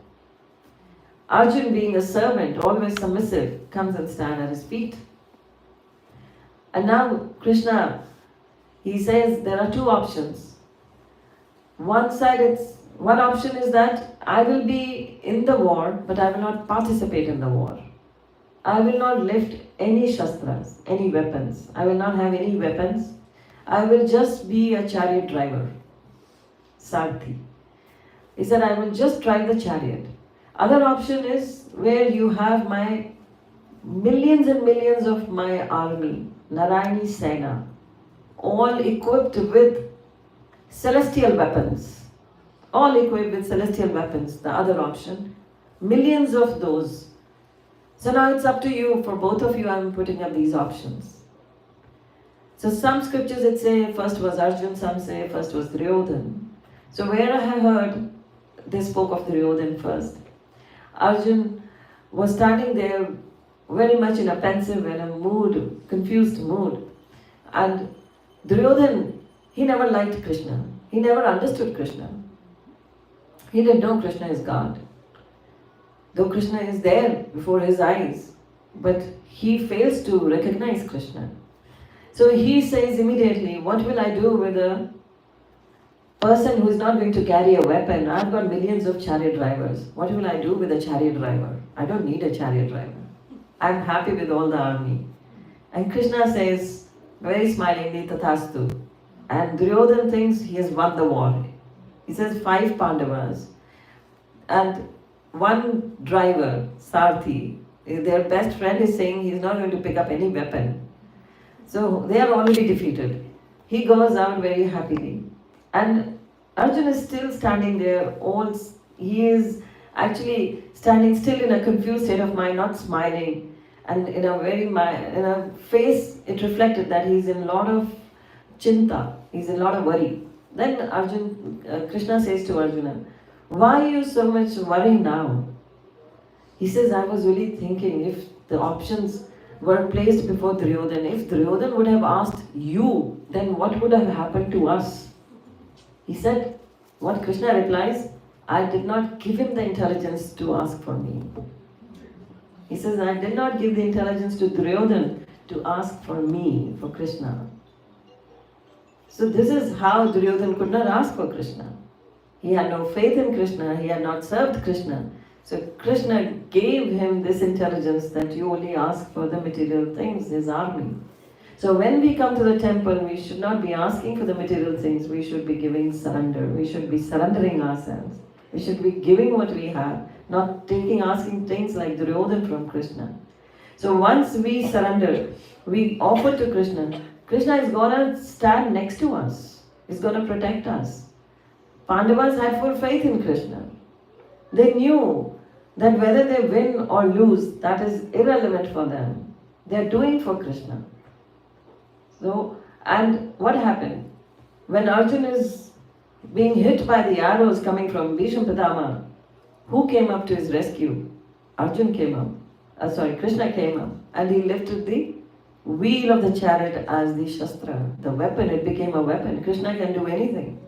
Arjun, being a servant, always submissive, comes and stands at his feet. And now Krishna, he says there are two options. One option is that I will be in the war, but I will not participate in the war. I will not lift any shastras, any weapons. I will not have any weapons. I will just be a chariot driver, Sarthi. He said, I will just drive the chariot. Other option is where you have my millions and millions of my army, Narayani Sena, all equipped with celestial weapons. All equipped with celestial weapons, the other option. Millions of those. So now it's up to you, for both of you I'm putting up these options. So some scriptures it say first was Arjun, some say first was Duryodhana. So where I have heard, they spoke of Duryodhana first. Arjun was standing there very much in a pensive and a mood, confused mood. And Duryodhana, he never liked Krishna. He never understood Krishna. He didn't know Krishna is God. Though Krishna is there before his eyes, but he fails to recognize Krishna. So he says immediately, what will I do with a person who is not going to carry a weapon? I've got millions of chariot drivers. What will I do with a chariot driver? I don't need a chariot driver. I'm happy with all the army. And Krishna says, very smilingly, Tathastu. And Duryodhana thinks he has won the war. He says 5 Pandavas and 1 driver, Sarthi. Their best friend is saying he's not going to pick up any weapon. So they are already defeated. He goes out very happily. And Arjuna is still standing there, he is actually standing still in a confused state of mind, not smiling. And in a face, it reflected that he's in a lot of chinta, he's in a lot of worry. Then Krishna says to Arjuna, why are you so much worried now? He says, I was really thinking if the options were placed before Duryodhana, if Duryodhana would have asked you, then what would have happened to us? He said, what Krishna replies, I did not give him the intelligence to ask for me. He says, I did not give the intelligence to Duryodhana to ask for me, for Krishna. So this is how Duryodhana could not ask for Krishna. He had no faith in Krishna, he had not served Krishna. So Krishna gave him this intelligence that you only ask for the material things, his army. So when we come to the temple, we should not be asking for the material things, we should be giving surrender. We should be surrendering ourselves. We should be giving what we have, not asking things like Duryodhana from Krishna. So once we surrender, we offer to Krishna, Krishna is going to stand next to us. He's going to protect us. Pandavas had full faith in Krishna. They knew that whether they win or lose, that is irrelevant for them. They are doing for Krishna. So, and what happened? When Arjuna is being hit by the arrows coming from Bhishma Pitama, who came up to his rescue? Arjuna came up. Krishna came up and he lifted the wheel of the chariot as the shastra, the weapon. It became a weapon. Krishna can do anything.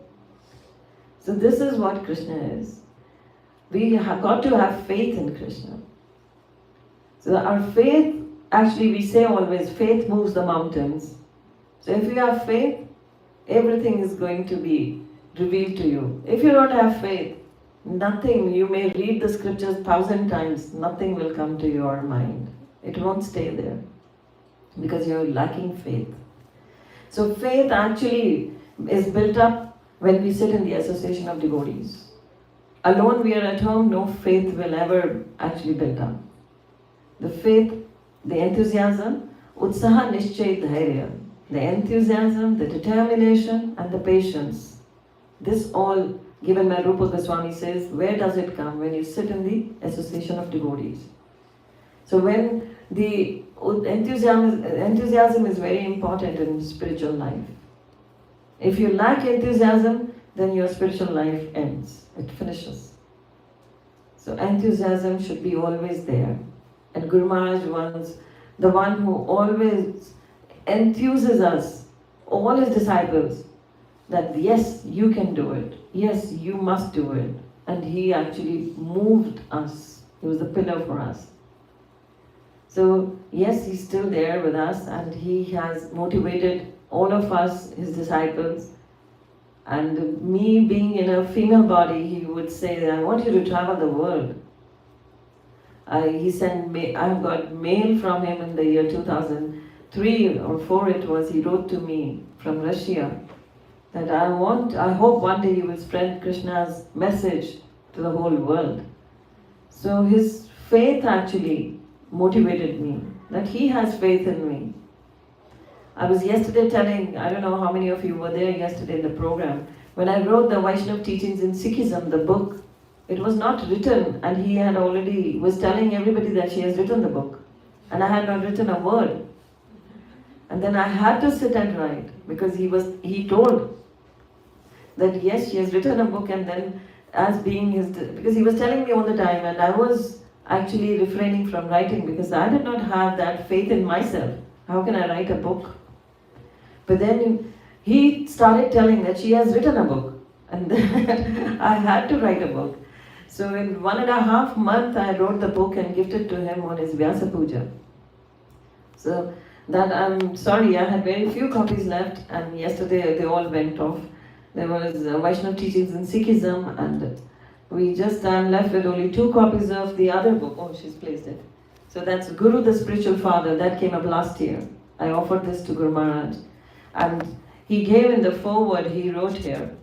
So this is what Krishna is. We have got to have faith in Krishna. So our faith, actually we say always, faith moves the mountains. So if you have faith, everything is going to be revealed to you. If you don't have faith, nothing, you may read the scriptures 1,000 times, nothing will come to your mind. It won't stay there because you're lacking faith. So faith actually is built up when we sit in the association of devotees. Alone we are at home, no faith will ever actually build up. The faith, the enthusiasm, utsaha nischay dhairya, the enthusiasm, the determination and the patience. This all given by Rupa Goswami says, where does it come? When you sit in the association of devotees. So when the enthusiasm is very important in spiritual life. If you lack enthusiasm, then your spiritual life ends. It finishes. So enthusiasm should be always there. And Guru Maharaj was the one who always enthuses us, all his disciples, that yes, you can do it. Yes, you must do it. And he actually moved us. He was the pillar for us. So yes, he's still there with us and he has motivated all of us, his disciples. And me being in a female body, he would say, I want you to travel the world. He sent me, I've got mail from him in the year 2003 or 4 it was, he wrote to me from Russia that I hope one day you will spread Krishna's message to the whole world. So his faith actually motivated me, that he has faith in me. I was yesterday telling, I don't know how many of you were there yesterday in the program, when I wrote the Vaishnava Teachings in Sikhism, the book, it was not written and he had already was telling everybody that she has written the book. And I had not written a word. And then I had to sit and write because he told that yes, she has written a book and then as being his, because he was telling me all the time and I was actually refraining from writing because I did not have that faith in myself. How can I write a book? But then he started telling that she has written a book and then I had to write a book. So in 1.5 months I wrote the book and gifted to him on his Vyasa Puja. So that I'm sorry, I had very few copies left and yesterday they all went off. There was Vaishnava Teachings in Sikhism and I'm left with only 2 copies of the other book. Oh, she's placed it. So that's Guru the Spiritual Father, that came up last year. I offered this to Guru Maharaj. And he gave in the foreword, he wrote here,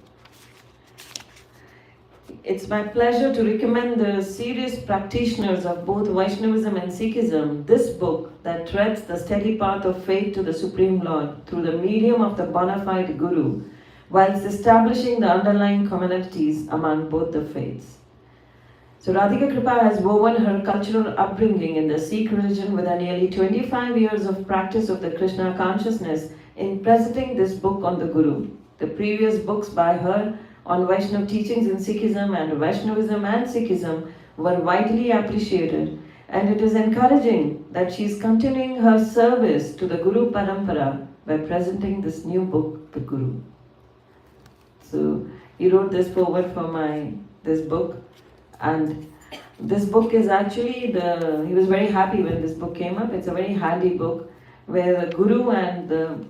it's my pleasure to recommend the serious practitioners of both Vaishnavism and Sikhism this book that treads the steady path of faith to the Supreme Lord through the medium of the bona fide Guru, whilst establishing the underlying commonalities among both the faiths. So Radhika Krpa has woven her cultural upbringing in the Sikh religion with her nearly 25 years of practice of the Krishna consciousness in presenting this book on the Guru. The previous books by her on Vaishnava Teachings in Sikhism and Vaishnavism and Sikhism were widely appreciated, and it is encouraging that she is continuing her service to the Guru Parampara by presenting this new book, the Guru. So he wrote this forward for this book, and This book is actually he was very happy when this book came up. It's a very handy book where the Guru and the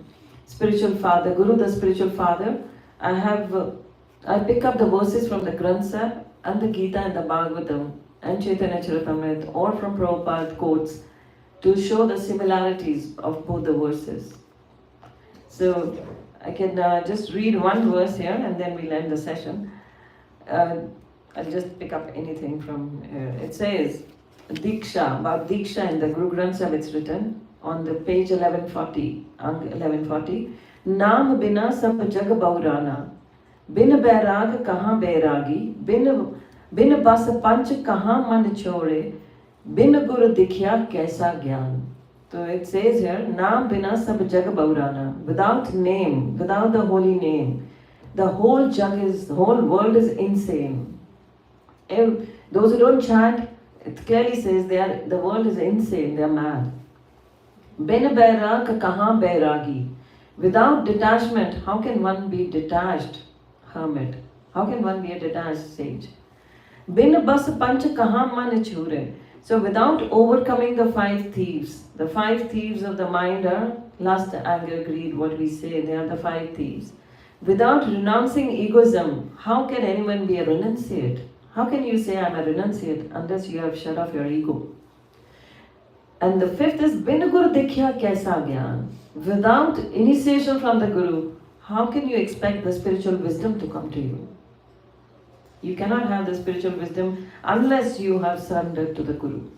spiritual father, Guru the spiritual father, I pick up the verses from the Granth Sahib and the Gita and the Bhagavatam and Chaitanya Charitamrita or from Prabhupada quotes to show the similarities of both the verses. So I can just read one verse here and then we'll end the session. I'll just pick up anything from here. It says, Diksha, about Diksha in the Guru Granth Sahib it's written on the page 1140, 1140. Naam bina sab jag baurana, bin bairag kahan bairagi, bin bas panch kahan man chore, bin gur dikhya kaisa gyan. So it says here, Naam bina sab jag baurana, without name, without the holy name, the whole world is insane. Those who don't chant, it clearly says the world is insane, they are mad. Bin bairag kahan bairagi. Without detachment, how can one be detached hermit? How can one be a detached sage? Bin bas panch kahan man chure. So without overcoming the five thieves of the mind are lust, anger, greed, what we say, they are the five thieves. Without renouncing egoism, how can anyone be a renunciate? How can you say I'm a renunciate unless you have shut off your ego? And the fifth is bin gur dikhya kaisa gyan. Without initiation from the Guru, how can you expect the spiritual wisdom to come to you? You cannot have the spiritual wisdom unless you have surrendered to the Guru.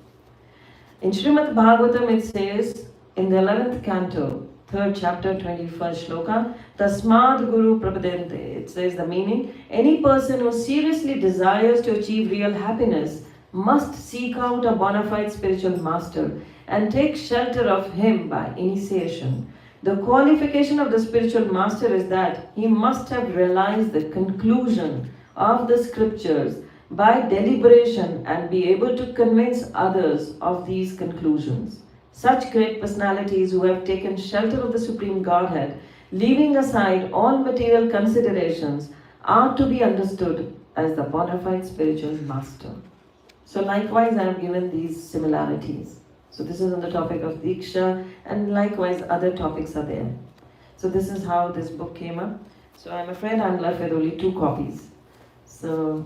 In Srimad Bhagavatam it says, in the 11th canto, 3rd chapter, 21st shloka, Tasmad Guru Prapadente. It says the meaning, any person who seriously desires to achieve real happiness must seek out a bona fide spiritual master and take shelter of him by initiation. The qualification of the spiritual master is that he must have realized the conclusion of the scriptures by deliberation and be able to convince others of these conclusions. Such great personalities who have taken shelter of the Supreme Godhead, leaving aside all material considerations, are to be understood as the bona fide spiritual master. So likewise I have given these similarities. So this is on the topic of Diksha, and likewise other topics are there. So this is how this book came up. So I'm afraid I'm left with only 2 copies. So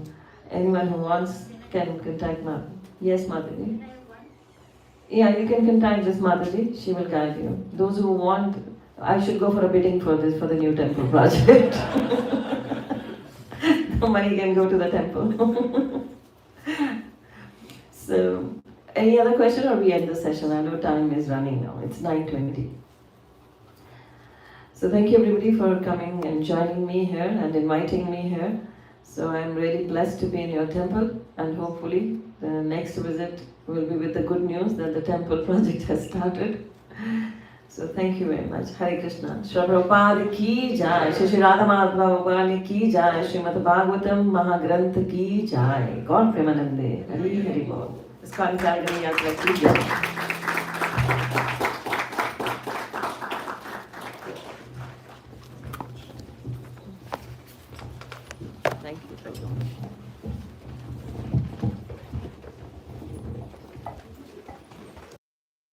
anyone who wants can contact Mataji. Yes, Mataji? Yeah, you can contact this Mataji. She will guide you. Those who want, I should go for a bidding for this, for the new temple project. The money can go to the temple. So, any other question or we end the session? I know time is running now. It's 9:20. So thank you everybody for coming and joining me here and inviting me here. So I'm really blessed to be in your temple, and hopefully the next visit will be with the good news that the temple project has started. So thank you very much. Hare Krishna. Shri Prabhupada ki jai. Shri Radha Madhava ki jai. Srimad Bhagavatam Mahagranth ki jai. God Premanande. Hari Hari Bol. ISKCON Calgary Yatra ki jai.